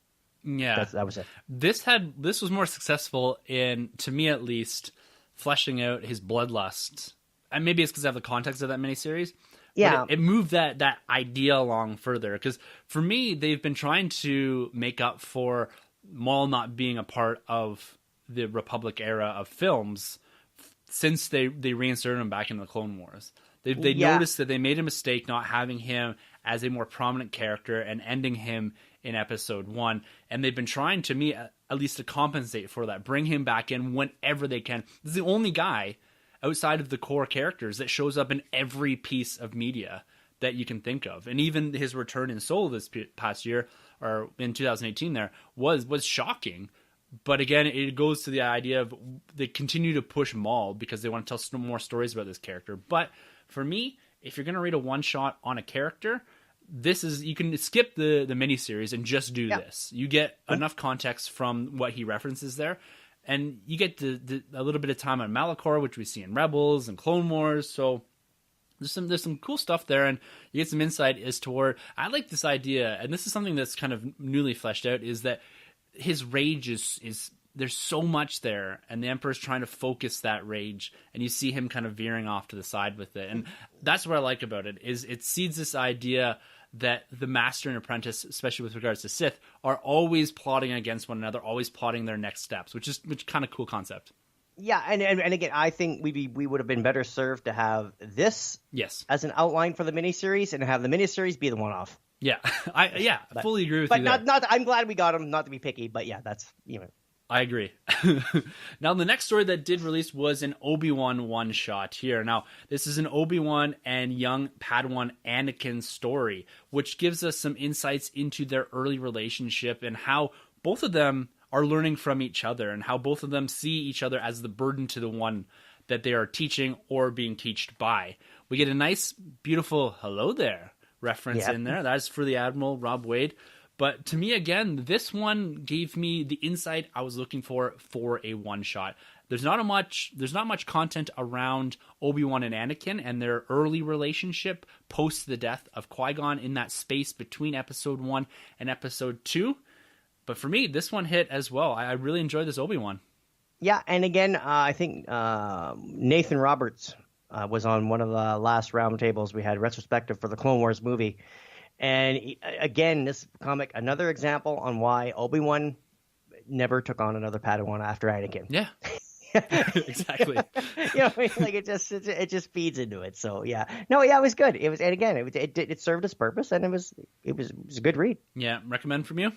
that was it. This was more successful in, to me at least, fleshing out his bloodlust. And maybe it's because I have the context of that miniseries. Yeah, it moved that idea along further. Because for me, they've been trying to make up for Maul not being a part of the Republic era of films since they reinserted him back into the Clone Wars. They noticed that they made a mistake not having him as a more prominent character and ending him in Episode 1. And they've been trying, to me, at least to compensate for that. Bring him back in whenever they can. This is the only guy outside of the core characters that shows up in every piece of media that you can think of. And even his return in Solo this past year, or in 2018 there, was shocking. But again, it goes to the idea of they continue to push Maul because they want to tell more stories about this character. But for me, if you're going to read a one-shot on a character, you can skip the miniseries and just do this. You get enough context from what he references there, and you get a little bit of time on Malachor, which we see in Rebels and Clone Wars. So there's some cool stuff there, and you get some insight as to where I like this idea, and this is something that's kind of newly fleshed out, is that his rage is there's so much there, and the Emperor's trying to focus that rage, and you see him kind of veering off to the side with it. And that's what I like about it, is it seeds this idea that the master and apprentice, especially with regards to Sith, are always plotting against one another, always plotting their next steps, which kind of cool concept. Yeah, and again, I think we would have been better served to have this as an outline for the miniseries, and have the miniseries be the one-off. Yeah, I fully agree with you. But not. I'm glad we got him. Not to be picky, but yeah, that's I agree. Now, the next story that did release was an Obi-Wan one-shot here. Now, this is an Obi-Wan and young Padawan Anakin story, which gives us some insights into their early relationship and how both of them are learning from each other, and how both of them see each other as the burden to the one that they are teaching or being taught by. We get a nice, beautiful hello there reference in there. That's for the Admiral, Rob Wade. But to me, again, this one gave me the insight I was looking for a one-shot. There's not much content around Obi-Wan and Anakin and their early relationship post the death of Qui-Gon in that space between Episode 1 and Episode 2. But for me, this one hit as well. I really enjoyed this Obi-Wan. Yeah, and again, I think Nathan Roberts was on one of the last round tables we had, retrospective for the Clone Wars movie. And again, this comic, another example on why Obi-Wan never took on another Padawan after Anakin. Yeah, exactly. Like it just feeds into it. So yeah, it was good. It was, and again, it served its purpose, and it was a good read. Yeah, recommend from you?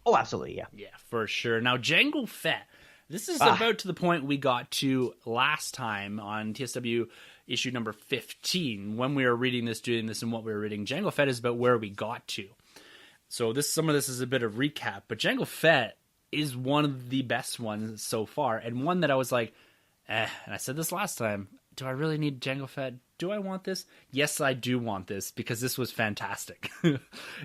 Oh, absolutely, yeah. Yeah, for sure. Now, Jango Fett. This is about to the point we got to last time on TSW issue number 15, when we were reading this, doing this, and what we were reading. Jango Fett is about where we got to. So some of this is a bit of recap, but Jango Fett is one of the best ones so far, and one that I was like, And I said this last time. Do I really need Jango Fett? Do I want this? Yes, I do want this because this was fantastic.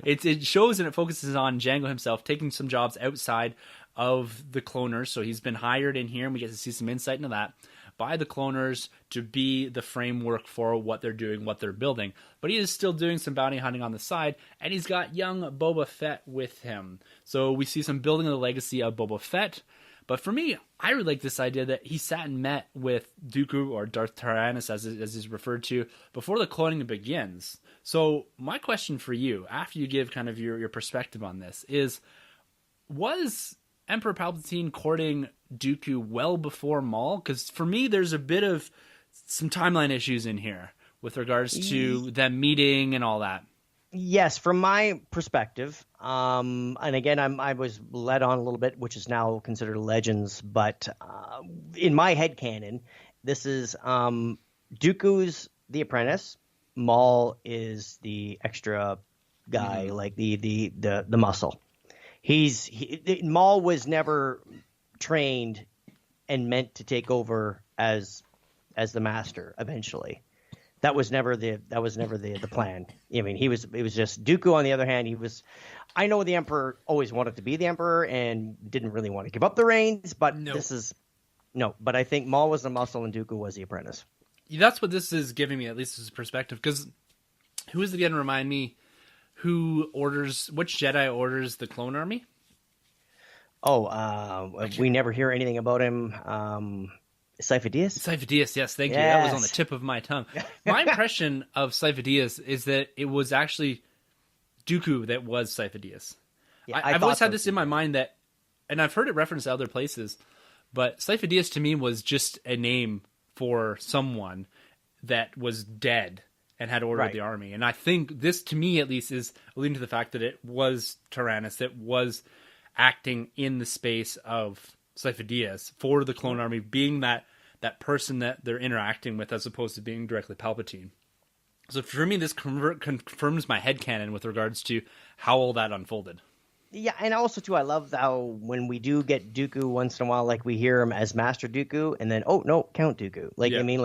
It shows and it focuses on Jango himself taking some jobs outside of the cloners. So he's been hired in here, and we get to see some insight into that by the cloners to be the framework for what they're doing, what they're building. But he is still doing some bounty hunting on the side, and he's got young Boba Fett with him. So we see some building of the legacy of Boba Fett. But for me, I really like this idea that he sat and met with Dooku, or Darth Tyrannus as he's referred to, before the cloning begins. So my question for you, after you give kind of your perspective on this, is was Emperor Palpatine courting Dooku well before Maul? Because for me, there's a bit of some timeline issues in here with regards to them meeting and all that. Yes, from my perspective, and again, I was led on a little bit, which is now considered Legends, but in my headcanon, this is Dooku's the apprentice, Maul is the extra guy, like the muscle. Maul was never trained and meant to take over as the master eventually. That was never the plan. I mean, it was just Dooku. On the other hand, I know the Emperor always wanted to be the Emperor and didn't really want to give up the reins, but But I think Maul was the muscle and Dooku was the apprentice. That's what this is giving me, at least as a perspective. Because who is it again? Remind me, which Jedi orders the clone army? We never hear anything about him. Sifo Dyas? Sifo Dyas, yes, thank you. That was on the tip of my tongue. My impression of Sifo Dyas is that it was actually Dooku that was Sifo Dyas. Yeah, I've always had this in my mind that, and I've heard it referenced other places, but Sifo Dyas to me was just a name for someone that was dead and had ordered the army. And I think this, to me at least, is alluding to the fact that it was Tyrannus that was acting in the space of Sifo Dyas for the clone army, being that person that they're interacting with as opposed to being directly Palpatine. So for me, this confirms my headcanon with regards to how all that unfolded. Yeah, and also, too, I love how when we do get Dooku once in a while, like we hear him as Master Dooku, and then, oh, no, Count Dooku. I mean,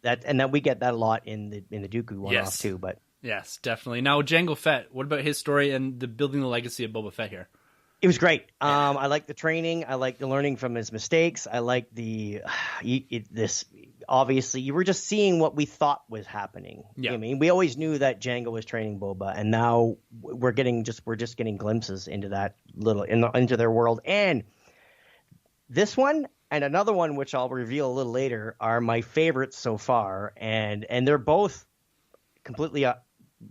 and then we get that a lot in the Dooku one-off, too. But yes, definitely. Now, Jango Fett, what about his story and the building the legacy of Boba Fett here? It was great. I like the training. I like the learning from his mistakes. I like obviously, you were just seeing what we thought was happening. Yeah. I mean, we always knew that Jango was training Boba, and now we're just getting glimpses into that into their world. And this one and another one, which I'll reveal a little later, are my favorites so far, and they're both completely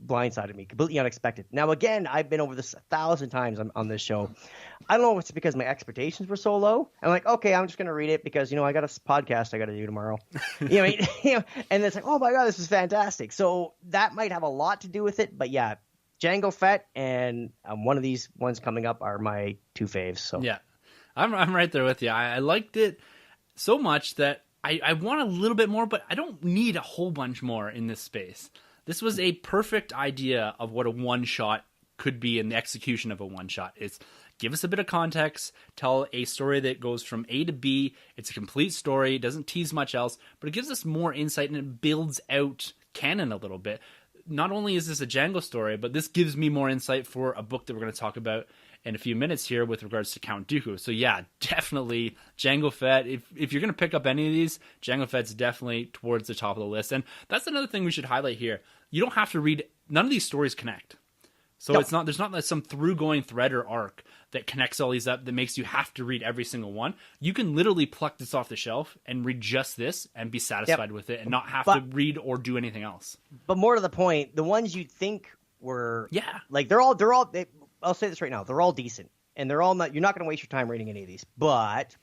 blindsided me, completely unexpected. Now, again, I've been over this 1,000 times on this show. I don't know if it's because my expectations were so low. I'm like, okay, I'm just going to read it because, I got a podcast I got to do tomorrow. And it's like, oh my God, this is fantastic. So that might have a lot to do with it. But yeah, Jango Fett and one of these ones coming up are my two faves. So yeah, I'm right there with you. I liked it so much that I want a little bit more, but I don't need a whole bunch more in this space. This was a perfect idea of what a one-shot could be in the execution of a one-shot. It's give us a bit of context, tell a story that goes from A to B. It's a complete story. It doesn't tease much else, but it gives us more insight and it builds out canon a little bit. Not only is this a Jango story, but this gives me more insight for a book that we're going to talk about in a few minutes here with regards to Count Dooku. So yeah, definitely Jango Fett. If you're going to pick up any of these, Jango Fett's definitely towards the top of the list. And that's another thing we should highlight here. You don't have to read, none of these stories connect. So there's not some through-going thread or arc that connects all these up that makes you have to read every single one. You can literally pluck this off the shelf and read just this and be satisfied with it and not have to read or do anything else. But more to the point, the ones you think were I'll say this right now, they're all decent. And they're all you're not going to waste your time reading any of these. But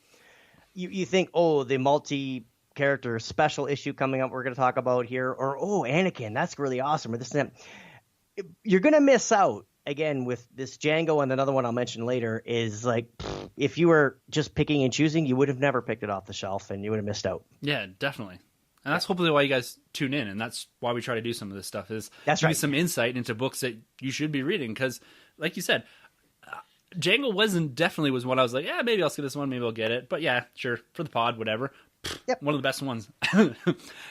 you think, the multi-character special issue coming up we're going to talk about here, or, Anakin, that's really awesome, or this and that. You're going to miss out, again, with this Jango, and another one I'll mention later is like, if you were just picking and choosing, you would have never picked it off the shelf, and you would have missed out. Yeah, definitely. And that's hopefully why you guys tune in, and that's why we try to do some of this stuff, is give you some insight into books that you should be reading, because like you said, Jango definitely was one I was like, yeah, maybe I'll skip this one, maybe I'll get it. But yeah, sure, for the pod, whatever. Yep. One of the best ones.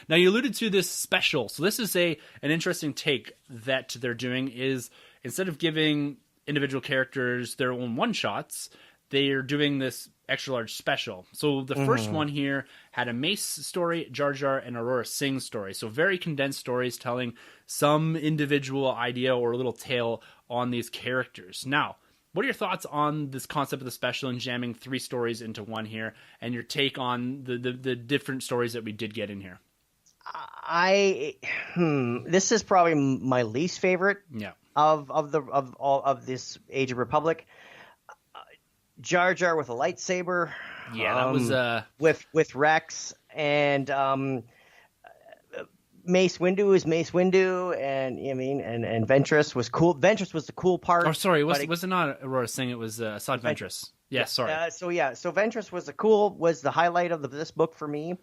Now, you alluded to this special. So this is an interesting take that they're doing is instead of giving individual characters their own one-shots, they are doing this extra large special. So the first one here had a Mace story, Jar Jar, and Aurora Singh story. So very condensed stories telling some individual idea or a little tale on these characters. Now, what are your thoughts on this concept of the special and jamming 3 stories into one here, and your take on the different stories that we did get in here? This is probably my least favorite. Yeah. Of all of this Age of Republic. Jar Jar with a lightsaber. Yeah, that was with Rex, and Mace Windu is Mace Windu, and and Ventress was cool. Ventress was the cool part. Oh, sorry, was it not Aurora Singh? It was Asajj Ventress. Yeah, sorry. So Ventress was the highlight of this book for me.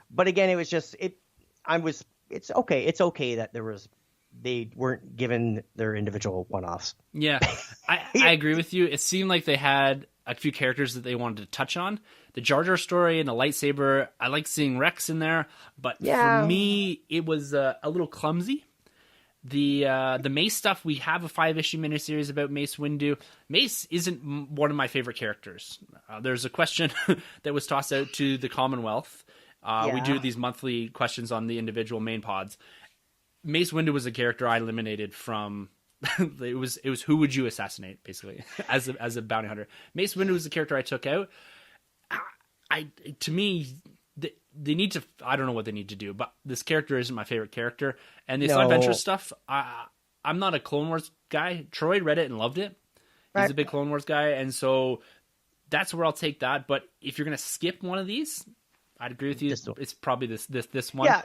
But again, it was just It's okay. It's okay that they weren't given their individual one-offs. Yeah, I agree with you. It seemed like they had a few characters that they wanted to touch on. The Jar Jar story and the lightsaber, I like seeing Rex in there, but for me, it was a little clumsy. The Mace stuff, we have a 5-issue miniseries about Mace Windu. Mace isn't one of my favorite characters. There's a question that was tossed out to the Commonwealth. We do these monthly questions on the individual main pods. Mace Windu was a character I eliminated from. It was who would you assassinate, basically, as a bounty hunter. Mace Windu was the character I took out. To me, they need to. I don't know what they need to do, but this character isn't my favorite character. And the adventure stuff, I'm not a Clone Wars guy. Troy read it and loved it. He's a big Clone Wars guy, and so that's where I'll take that. But if you're gonna skip one of these, I'd agree with you. It's probably this one. Yeah.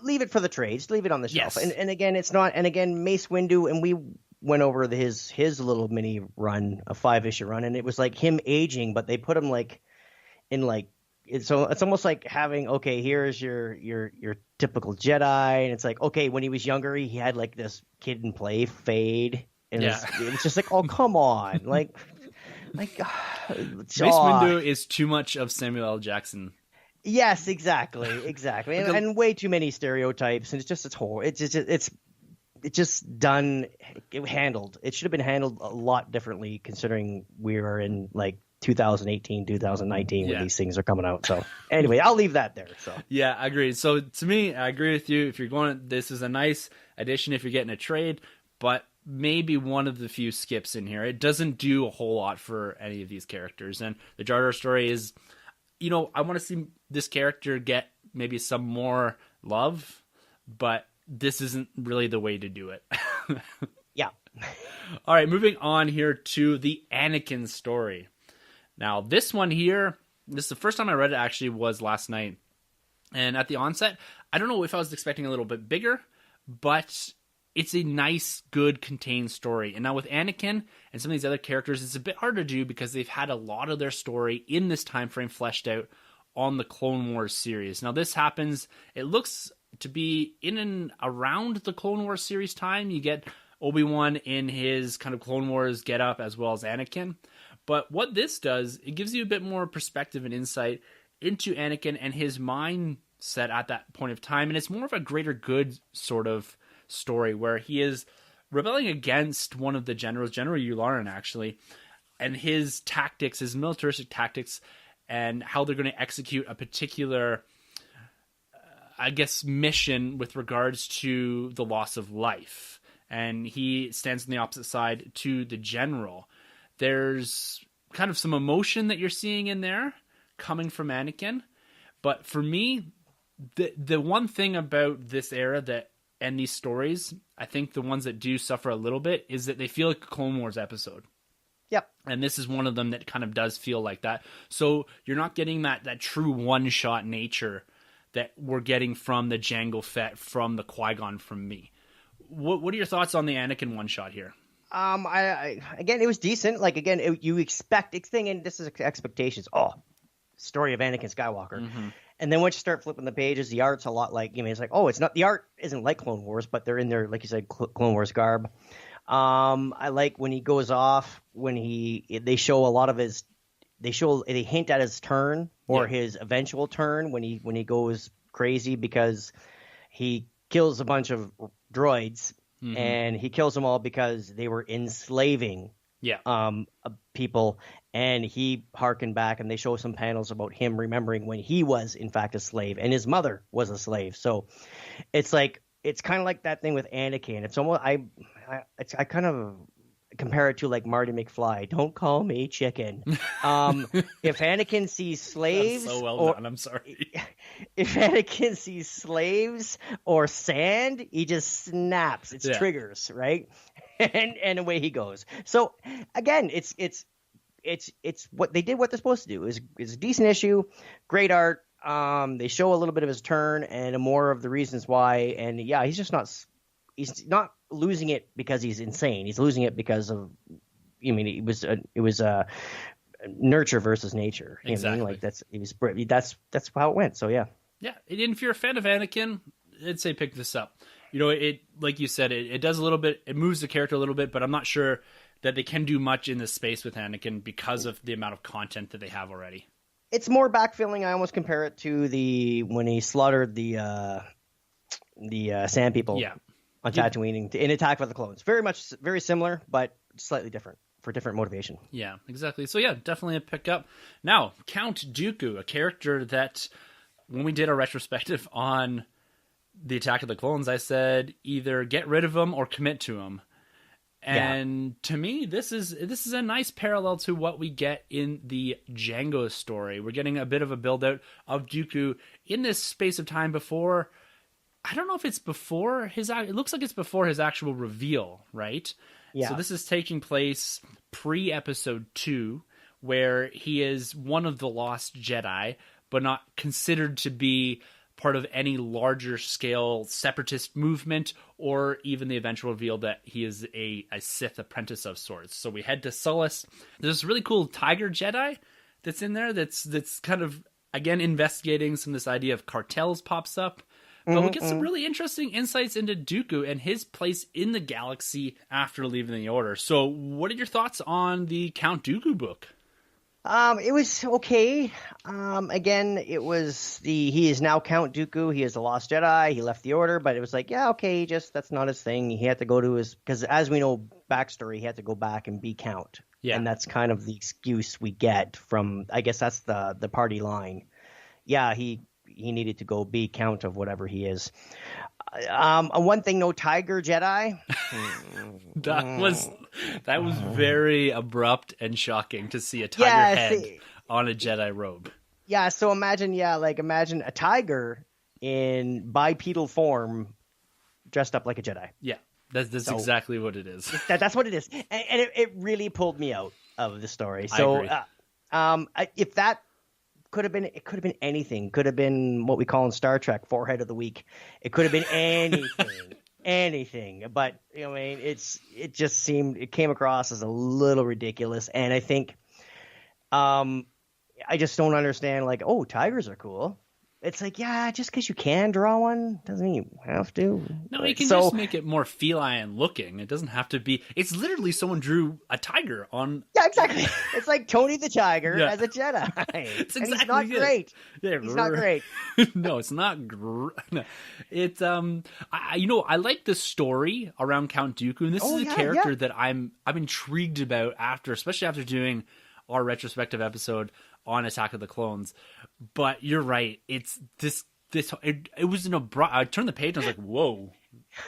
Leave it for the trades. Leave it on the shelf. Yes. And again, it's not. And again, Mace Windu, and we went over his little mini run, a 5-issue run, and it was like him aging, but they put him it's almost like having, okay, here's your typical Jedi, and it's like, okay, when he was younger, he had like this kid and play fade, and it was just like, oh, come on, Mace Windu is too much of Samuel L. Jackson. Yes, exactly, and way too many stereotypes, and it's just done, handled. It should have been handled a lot differently, considering we are in like 2018, 2019 when these things are coming out. So anyway, I'll leave that there. So yeah, I agree. So to me, I agree with you. If you're going, this is a nice addition if you're getting a trade, but maybe one of the few skips in here. It doesn't do a whole lot for any of these characters, and the Jar Jar story is. I want to see this character get maybe some more love, but this isn't really the way to do it. Yeah. All right, moving on here to the Anakin story. Now, this one here, this is the first time I read it actually was last night. And at the onset, I don't know if I was expecting a little bit bigger, but it's a nice, good, contained story. And now with Anakin and some of these other characters, it's a bit hard to do because they've had a lot of their story in this time frame fleshed out on the Clone Wars series. Now this happens, it looks to be in and around the Clone Wars series time. You get Obi-Wan in his kind of Clone Wars getup as well as Anakin. But what this does, it gives you a bit more perspective and insight into Anakin and his mindset at that point of time. And it's more of a greater good sort of story where he is rebelling against one of the generals, General Yularen actually, and his tactics, his militaristic tactics, and how they're going to execute a particular, mission with regards to the loss of life. And he stands on the opposite side to the general. There's kind of some emotion that you're seeing in there coming from Anakin. But for me, the one thing about this era and these stories, I think the ones that do suffer a little bit is that they feel like a Clone Wars episode. Yep. And this is one of them that kind of does feel like that. So you're not getting that true one-shot nature that we're getting from the Jango Fett, from the Qui-Gon, from me. What are your thoughts on the Anakin one-shot here? Again, it was decent. Like, again, you expect, and this is expectations. Oh, story of Anakin Skywalker. Mm-hmm. And then once you start flipping the pages, the art's a lot like, it's like, oh, it's not, the art isn't like Clone Wars, but they're in their, like you said, Clone Wars garb. I like when he goes off, when they show a lot of his they hint at his turn or Yeah. his eventual turn when he goes crazy because he kills a bunch of droids and he kills them all because they were enslaving Yeah. people, and he harkened back, and they show some panels about him remembering when he was in fact a slave and his mother was a slave. So it's like it's kind of like that thing with Anakin. It's almost I kind of compare it to like Marty McFly. Don't call me chicken. If Anakin sees slaves, That's so well or done. I'm sorry. if Anakin sees slaves or sand, he just snaps. It's Yeah. triggers, right? And away he goes. So again, it's what they did. What they're supposed to do is a decent issue, great art. They show a little bit of his turn and more of the reasons why. And yeah, he's not losing it because he's insane. He's losing it because of, I mean, it was nurture versus nature. You know what I mean? Like that's how it went. So yeah. Yeah, and if you're a fan of Anakin, I'd say pick this up. You know, it like you said, it does a little bit, it moves the character a little bit, but I'm not sure that they can do much in this space with Anakin because of the amount of content that they have already. It's more backfilling. I almost compare it to when he slaughtered the Sand People on Tatooine in Attack of the Clones. Very similar, but slightly different for different motivation. Yeah, exactly. So yeah, definitely a pickup. Now, Count Dooku, a character that when we did our retrospective on the Attack of the Clones, I said either get rid of him or commit to him. And to me, this is a nice parallel to what we get in the Jango story. We're getting a bit of a build out of Dooku in this space of time before. I don't know if it's before his. It looks like it's before his actual reveal, right? Yeah. So this is taking place pre-Episode 2, where he is one of the Lost Jedi, but not considered to be part of any larger scale separatist movement, or even the eventual reveal that he is a Sith apprentice of sorts. So we head to Sullust. There's this really cool Tiger Jedi that's in there that's kind of, again, investigating some of this idea of cartels pops up. But we get some really interesting insights into Dooku and his place in the galaxy after leaving the Order. So what are your thoughts on the Count Dooku book? It was okay. Again, he is now Count Dooku. He is a Lost Jedi. He left the Order, but it was like, yeah, okay, that's not his thing. He had to go to because as we know backstory, he had to go back and be Count. Yeah. And that's kind of the excuse we get from, I guess that's the party line. Yeah, he needed to go be Count of whatever he is. One thing, no Tiger Jedi. That was very abrupt and shocking to see a tiger head on a Jedi robe. Yeah, so imagine a tiger in bipedal form dressed up like a Jedi. Yeah, that's exactly what it is. That's what it is. And it really pulled me out of the story. I So agree. if that could have been anything. Could have been what we call in Star Trek forehead of the week. It could have been anything. But I mean, it came across as a little ridiculous. And I think, I just don't understand. Like, oh, tigers are cool. It's like, yeah, just because you can draw one doesn't mean you have to. No, you can just make it more feline looking. It doesn't have to be. It's literally someone drew a tiger on. Yeah, exactly. It's like Tony the Tiger as a Jedi. It's and exactly he's not great. Yeah, he's not great. No, it's not great. It's I like the story around Count Dooku, and this is a character that I'm intrigued about especially after doing our retrospective episode on Attack of the Clones. But you're right. It's it was an abrupt. I turned the page and I was like, whoa,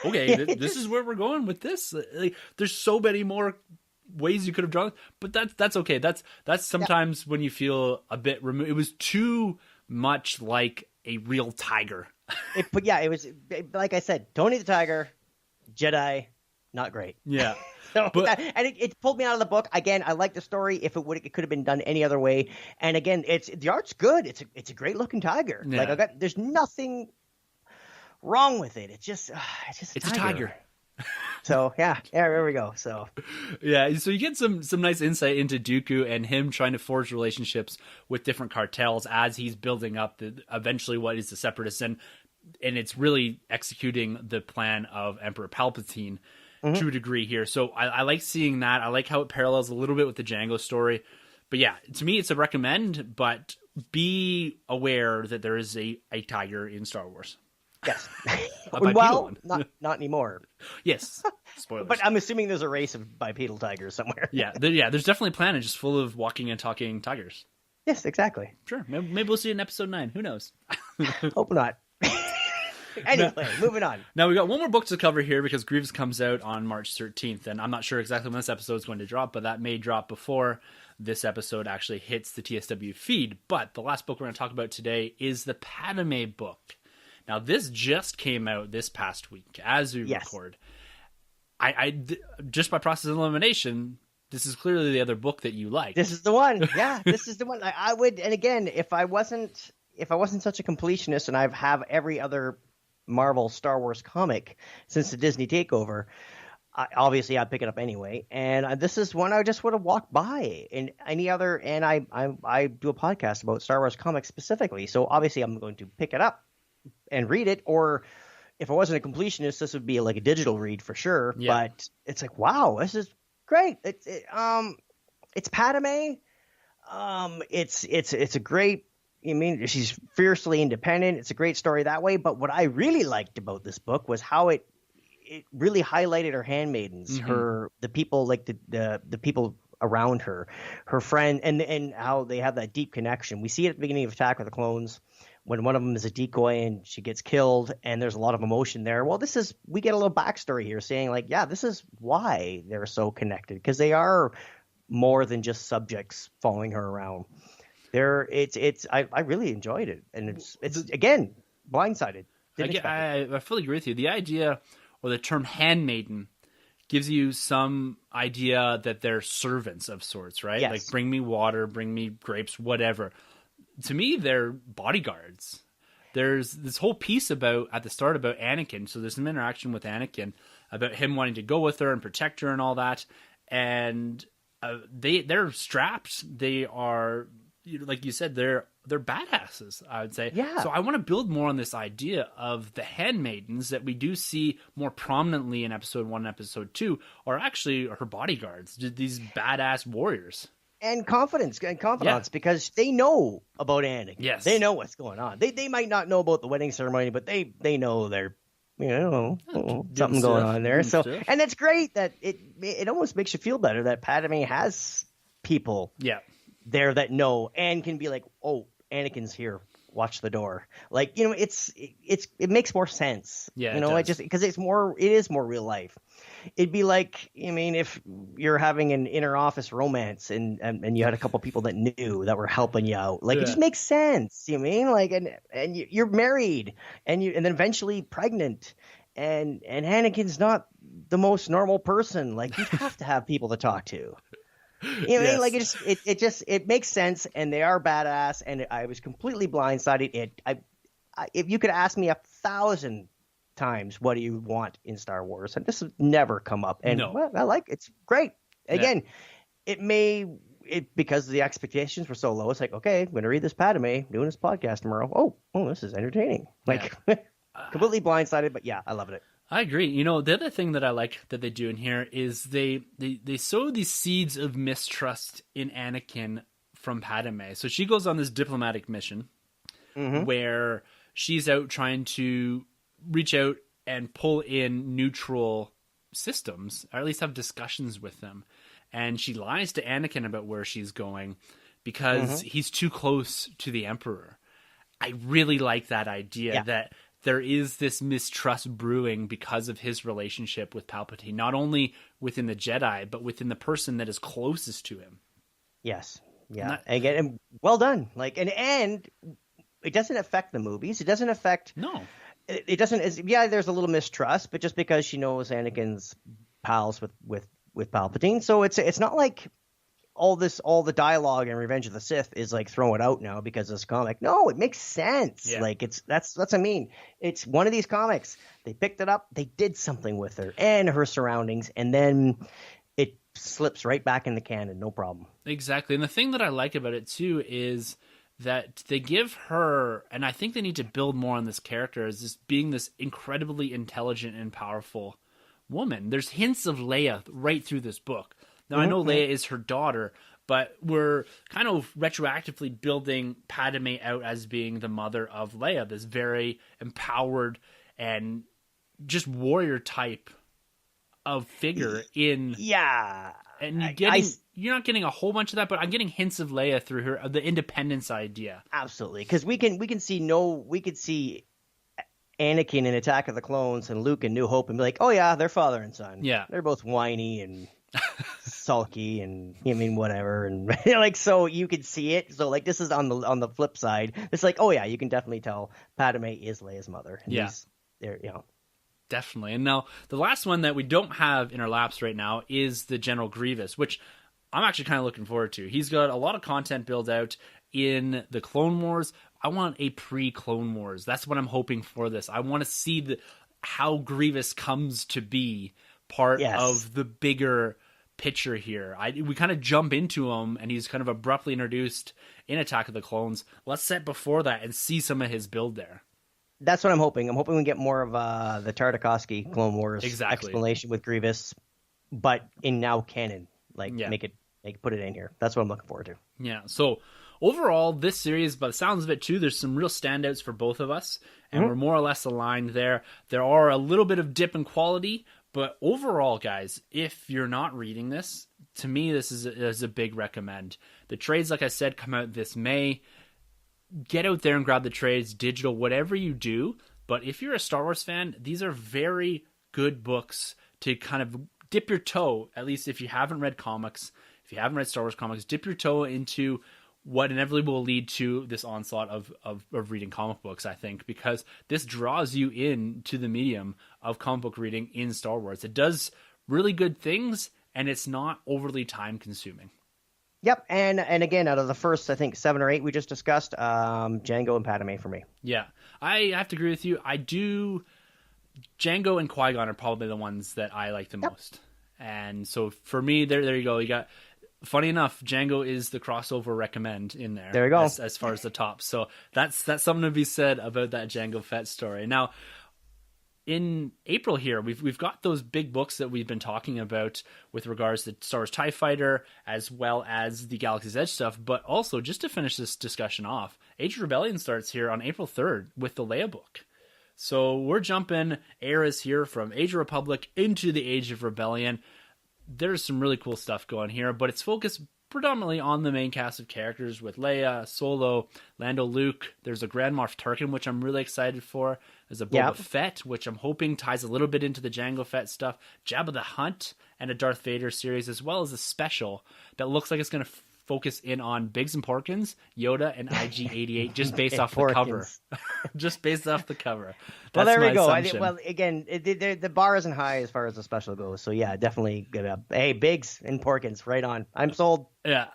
okay, this is where we're going with this. Like, there's so many more ways you could have drawn, but that's okay. That's sometimes when you feel a bit removed. It was too much like a real tiger. It was like I said, Tony the Tiger, Jedi, not great. Yeah. So it pulled me out of the book. Again, I like the story. If it could have been done any other way. And again, the art's good. It's a great looking tiger. Yeah. Like there's nothing wrong with it. It's just it's a tiger. So yeah, there we go. So yeah, so you get some nice insight into Dooku and him trying to forge relationships with different cartels as he's building up eventually what is the Separatists, and it's really executing the plan of Emperor Palpatine. To a degree here. So I like seeing that. I like how it parallels a little bit with the Jango story. But yeah, to me, it's a recommend, but be aware that there is a tiger in Star Wars. Yes. A bipedal one. not anymore. Yes. Spoilers. But I'm assuming there's a race of bipedal tigers somewhere. Yeah, there's definitely a planet just full of walking and talking tigers. Yes, exactly. Sure. Maybe we'll see it in episode 9. Who knows? Hope not. Anyway, moving on. Now, we got one more book to cover here because Grievous comes out on March 13th, and I'm not sure exactly when this episode is going to drop, but that may drop before this episode actually hits the TSW feed. But the last book we're going to talk about today is the Padme book. Now, this just came out this past week as we record. I just by process of elimination, this is clearly the other book that you like. This is the one. Yeah, this is the one. I would, and again, if I wasn't such a completionist and I have every other Marvel Star Wars comic since the Disney takeover, obviously I'd pick it up anyway. And this is one I just would have walked by. And any other, and I do a podcast about Star Wars comics specifically, so obviously I'm going to pick it up and read it. Or if I wasn't a completionist, this would be like a digital read for sure. Yeah. But it's like, wow, this is great. It's Padme. It's a great. I mean, she's fiercely independent. It's a great story that way. But what I really liked about this book was how it really highlighted her handmaidens, the people, like the people around her, her friend, and how they have that deep connection. We see it at the beginning of Attack of the Clones when one of them is a decoy and she gets killed, and there's a lot of emotion there. Well, we get a little backstory here saying like, yeah, this is why they're so connected, because they are more than just subjects following her around. I really enjoyed it, and it's again blindsided. I fully agree with you. The idea or the term handmaiden gives you some idea that they're servants of sorts, right? Yes. Like bring me water, bring me grapes, whatever. To me, they're bodyguards. There's this whole piece at the start about Anakin. So there's some interaction with Anakin about him wanting to go with her and protect her and all that. And they're strapped. They are, like you said, they're badasses, I would say. Yeah. So I want to build more on this idea of the handmaidens that we do see more prominently in episode 1 and episode 2 are actually her bodyguards, these badass warriors. And confidence, because they know about Anakin. Yes. They know what's going on. They might not know about the wedding ceremony, but they know there's something going on there. So, and it's great that it almost makes you feel better that Padme has people there that know and can be like, oh, Anakin's here, watch the door. Like, it makes more sense. Yeah, because it is more real life. It'd be like, if you're having an inner office romance and you had a couple people that knew that were helping you out, like it just makes sense. You know what I mean? Like, and you're married and then eventually pregnant, and Anakin's not the most normal person. Like, you have to have people to talk to. You know what I mean? Like, it makes sense, and they are badass. And I was completely blindsided. If you could ask me 1,000 times, what do you want in Star Wars? And this has never come up. And well, I like it. It's great. Again, because the expectations were so low. It's like, okay, I'm going to read this Padme, doing this podcast tomorrow. Oh, this is entertaining. Like, completely blindsided, but yeah, I loved it. I agree. The other thing that I like that they do in here is they sow these seeds of mistrust in Anakin from Padme. So she goes on this diplomatic mission where she's out trying to reach out and pull in neutral systems, or at least have discussions with them. And she lies to Anakin about where she's going because he's too close to the Emperor. I really like that idea that there is this mistrust brewing because of his relationship with Palpatine, not only within the Jedi, but within the person that is closest to him. Yes. Yeah. And well done. Like, and it doesn't affect the movies. It doesn't affect. No. It doesn't. Yeah, there's a little mistrust, but just because she knows Anakin's pals with Palpatine, so it's not like all the dialogue in Revenge of the Sith is like thrown out now because of this comic. No, it makes sense. Yeah. Like that's what I mean. It's one of these comics. They picked it up, they did something with her and her surroundings, and then it slips right back in the canon, no problem. Exactly. And the thing that I like about it too is that they give her, and I think they need to build more on this character, as just being this incredibly intelligent and powerful woman. There's hints of Leia right through this book. Now, I know Leia is her daughter, but we're kind of retroactively building Padme out as being the mother of Leia, this very empowered and just warrior type of figure in. Yeah. And you're not getting a whole bunch of that, but I'm getting hints of Leia through her, the independence idea. Absolutely. Because we could see Anakin in Attack of the Clones and Luke in New Hope and be like, oh yeah, they're father and son. Yeah. They're both whiny and sulky and whatever. And like, so you could see it. So like, this is on the flip side. It's like, oh yeah, you can definitely tell Padme is Leia's mother. And yeah. They're, Definitely. And now the last one that we don't have in our laps right now is the General Grievous, which I'm actually kind of looking forward to. He's got a lot of content built out in the Clone Wars. I want a pre-Clone Wars. That's what I'm hoping for this. I want to see how Grievous comes to be part of the bigger picture here. We kind of jump into him, and he's kind of abruptly introduced in Attack of the Clones. Let's set before that and see some of his build there. That's what I'm hoping. I'm hoping we get more of the Tartakovsky Clone Wars explanation with Grievous, but in now canon. Like, put it in here. That's what I'm looking forward to. Yeah, so overall, this series, by the sounds of it too, there's some real standouts for both of us, and we're more or less aligned there. There are a little bit of dip in quality, but overall, guys, if you're not reading this, to me, this is a big recommend. The trades, like I said, come out this May. Get out there and grab the trades, digital, whatever you do. But if you're a Star Wars fan, these are very good books to kind of dip your toe, at least if you haven't read comics, if you haven't read Star Wars comics, dip your toe into what inevitably will lead to this onslaught of reading comic books, I think, because this draws you into the medium of comic book reading in Star Wars. It does really good things, and it's not overly time-consuming. Yep, and again, out of the first, I think, 7 or 8 we just discussed, Jango and Padme for me. Yeah, I have to agree with you. I do. Jango and Qui-Gon are probably the ones that I like the most. And so for me, there you go. You got, funny enough, Jango is the crossover recommend in there. There you go. As far as the top. So that's something to be said about that Jango Fett story. Now, in April here, we've got those big books that we've been talking about with regards to Star Wars TIE Fighter, as well as the Galaxy's Edge stuff. But also, just to finish this discussion off, Age of Rebellion starts here on April 3rd with the Leia book. So we're jumping eras here from Age of Republic into the Age of Rebellion. There's some really cool stuff going here, but it's focused predominantly on the main cast of characters with Leia, Solo, Lando, Luke. There's a Grand Moff Tarkin, which I'm really excited for. There's a Boba Fett, which I'm hoping ties a little bit into the Jango Fett stuff. Jabba the Hutt, and a Darth Vader series, as well as a special that looks like it's going to focus in on Biggs and Porkins, Yoda, and IG-88, just based off the cover. Just based off the cover. Well, there we go. Again, the bar isn't high as far as the special goes. So, yeah, definitely get up. Hey, Biggs and Porkins, right on. I'm sold. Yeah.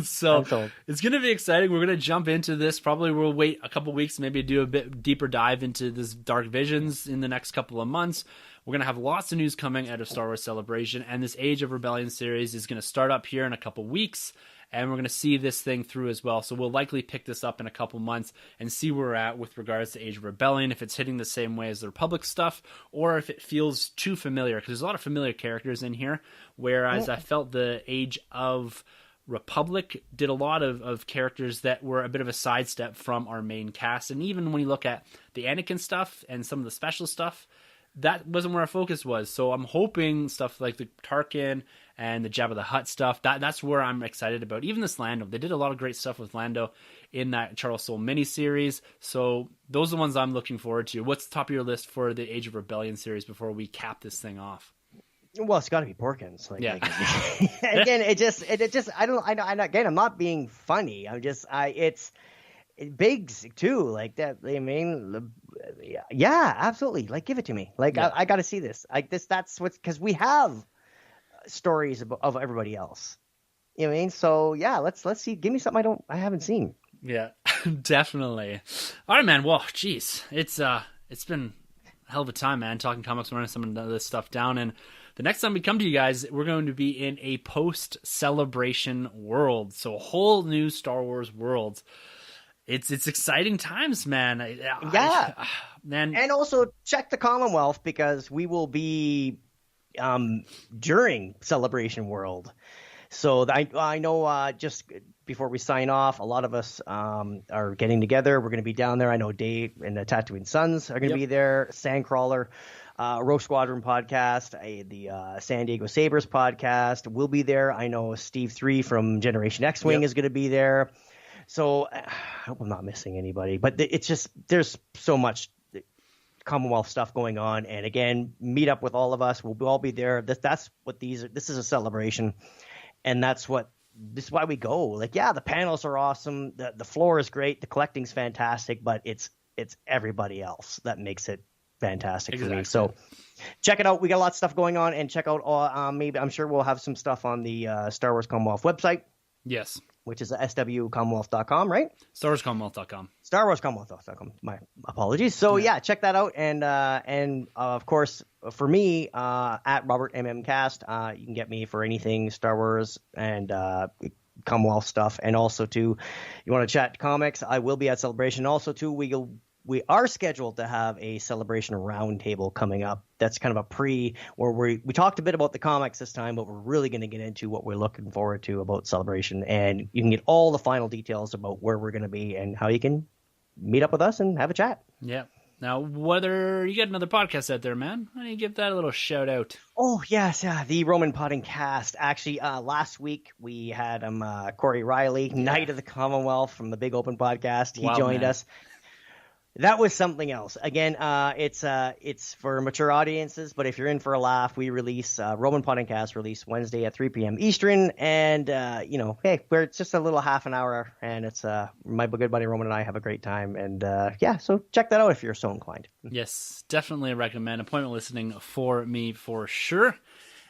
So it's going to be exciting. We're going to jump into this. Probably we'll wait a couple weeks, maybe do a bit deeper dive into this Dark Visions in the next couple of months. We're going to have lots of news coming out of Star Wars Celebration, and this Age of Rebellion series is going to start up here in a couple weeks, and we're going to see this thing through as well. So we'll likely pick this up in a couple months and see where we're at with regards to Age of Rebellion, if it's hitting the same way as the Republic stuff, or if it feels too familiar, because there's a lot of familiar characters in here, whereas I felt the Age of Republic did a lot of characters that were a bit of a sidestep from our main cast. And even when you look at the Anakin stuff and some of the special stuff, that wasn't where our focus was. So I'm hoping stuff like the Tarkin and the Jabba the Hutt stuff, that's where I'm excited about. Even this Lando, they did a lot of great stuff with Lando in that Charles Soule miniseries. So those are the ones I'm looking forward to. What's the top of your list for the Age of Rebellion series before we cap this thing off? Well, it's got to be Porkins. Again, it just. Again, I'm not being funny. It's Biggs too. Like that. I mean, yeah, absolutely. Like, give it to me. Like, I got to see this. Like this. That's what's, because we have stories of everybody else. You know what I mean? So yeah, let's see. Give me something I haven't seen. Yeah, definitely. All right, man. Well, geez, it's been a hell of a time, man. Talking comics, running some of this stuff down, and the next time we come to you guys, we're going to be in a post-celebration world. So a whole new Star Wars world. It's exciting times, man. Man. And also check the Commonwealth, because we will be during Celebration World. So I know just before we sign off, a lot of us are getting together. We're going to be down there. I know Dave and the Tatooine Sons are going to be there. Sandcrawler, Rogue Squadron podcast, the San Diego Sabres podcast will be there. I know Steve 3 from Generation X-Wing is going to be there. So I hope I'm not missing anybody. But it's just there's so much Commonwealth stuff going on. And again, meet up with all of us. We'll all be there. That's what this is a celebration. And this is why we go. Like, yeah, the panels are awesome. The floor is great. The collecting's fantastic, but it's everybody else that makes it fantastic for me. So check it out. We got a lot of stuff going on, and check out maybe I'm sure we'll have some stuff on the Star Wars Commonwealth website. Yes. Which is swcommonwealth.com, right? StarWarsCommonwealth.com. StarWarsCommonwealth.com. My apologies. So yeah, check that out. And of course, for me, at Robert MMCast, you can get me for anything Star Wars and Commonwealth stuff. And also too, you want to chat comics, I will be at Celebration. Also too, we are scheduled to have a Celebration roundtable coming up. That's kind of a where we talked a bit about the comics this time, but we're really going to get into what we're looking forward to about Celebration. And you can get all the final details about where we're going to be and how you can meet up with us and have a chat. Yeah. Now, whether you get another podcast out there, man, why don't you give that a little shout out? Oh, yes. Yeah. The Roman Potting Cast. Actually, last week we had Corey Riley, Knight of the Commonwealth from the Big Open podcast. He joined us. That was something else. Again, it's for mature audiences, but if you're in for a laugh, we release Roman Podcast release Wednesday at 3 p.m. Eastern, and hey, it's just a little half an hour, and it's my good buddy Roman and I have a great time, and so check that out if you're so inclined. Yes, definitely recommend appointment listening for me for sure.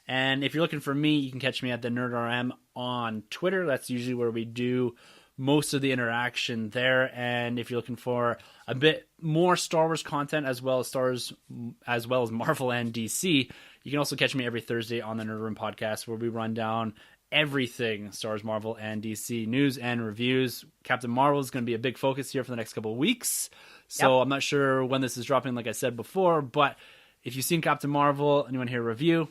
And if you're looking for me, you can catch me at the NerdRM on Twitter. That's usually where we do most of the interaction there. And if you're looking for a bit more Star Wars content as well as Marvel and DC, you can also catch me every Thursday on the Nerd Room podcast, where we run down everything Star Wars, Marvel, and DC news and reviews. Captain Marvel is going to be a big focus here for the next couple of weeks. So I'm not sure when this is dropping, like I said before, but if you've seen Captain Marvel and you want to hear a review,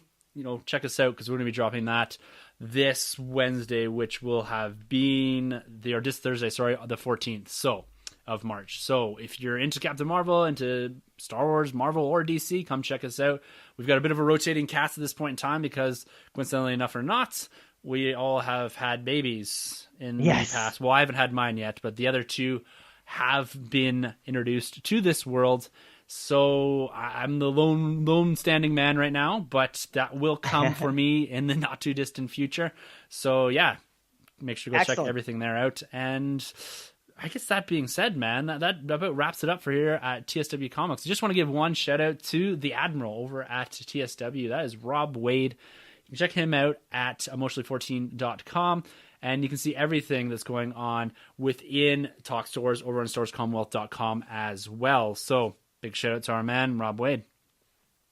check us out, because we're going to be dropping that this Wednesday, which will have been this Thursday, the 14th of March. So if you're into Captain Marvel, into Star Wars, Marvel, or DC, come check us out. We've got a bit of a rotating cast at this point in time because, coincidentally enough or not, we all have had babies in the past. Well, I haven't had mine yet, but the other two have been introduced to this world. So I'm the lone standing man right now, but that will come for me in the not too distant future. So yeah, make sure to go check everything there out. And I guess that being said, man, that about wraps it up for here at TSW Comics. I just want to give one shout out to the Admiral over at TSW. That is Rob Wade. You can check him out at emotionally14.com. And you can see everything that's going on within Talk Stores over on storescommonwealth.com as well. So big shout out to our man, Rob Wade.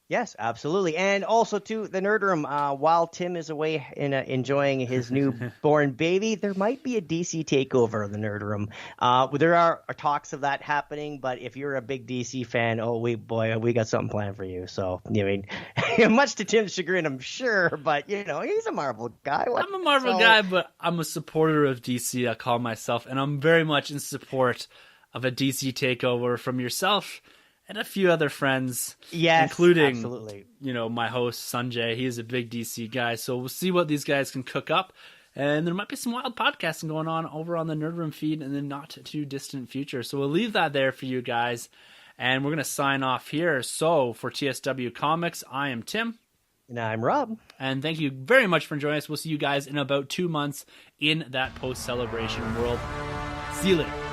Yes, absolutely. And also to the Nerd Room, while Tim is away enjoying his newborn baby, there might be a DC takeover of the Nerd Room. There are talks of that happening, but if you're a big DC fan, we got something planned for you. So, much to Tim's chagrin, I'm sure, but, he's a Marvel guy. I'm a Marvel guy, but I'm a supporter of DC, I call myself, and I'm very much in support of a DC takeover from yourself and a few other friends, including, absolutely. My host, Sanjay. He is a big DC guy, so we'll see what these guys can cook up. And there might be some wild podcasting going on over on the Nerd Room feed in the not-too-distant future. So we'll leave that there for you guys, and we're going to sign off here. So for TSW Comics, I am Tim. And I'm Rob. And thank you very much for joining us. We'll see you guys in about 2 months in that post-celebration world. See you later.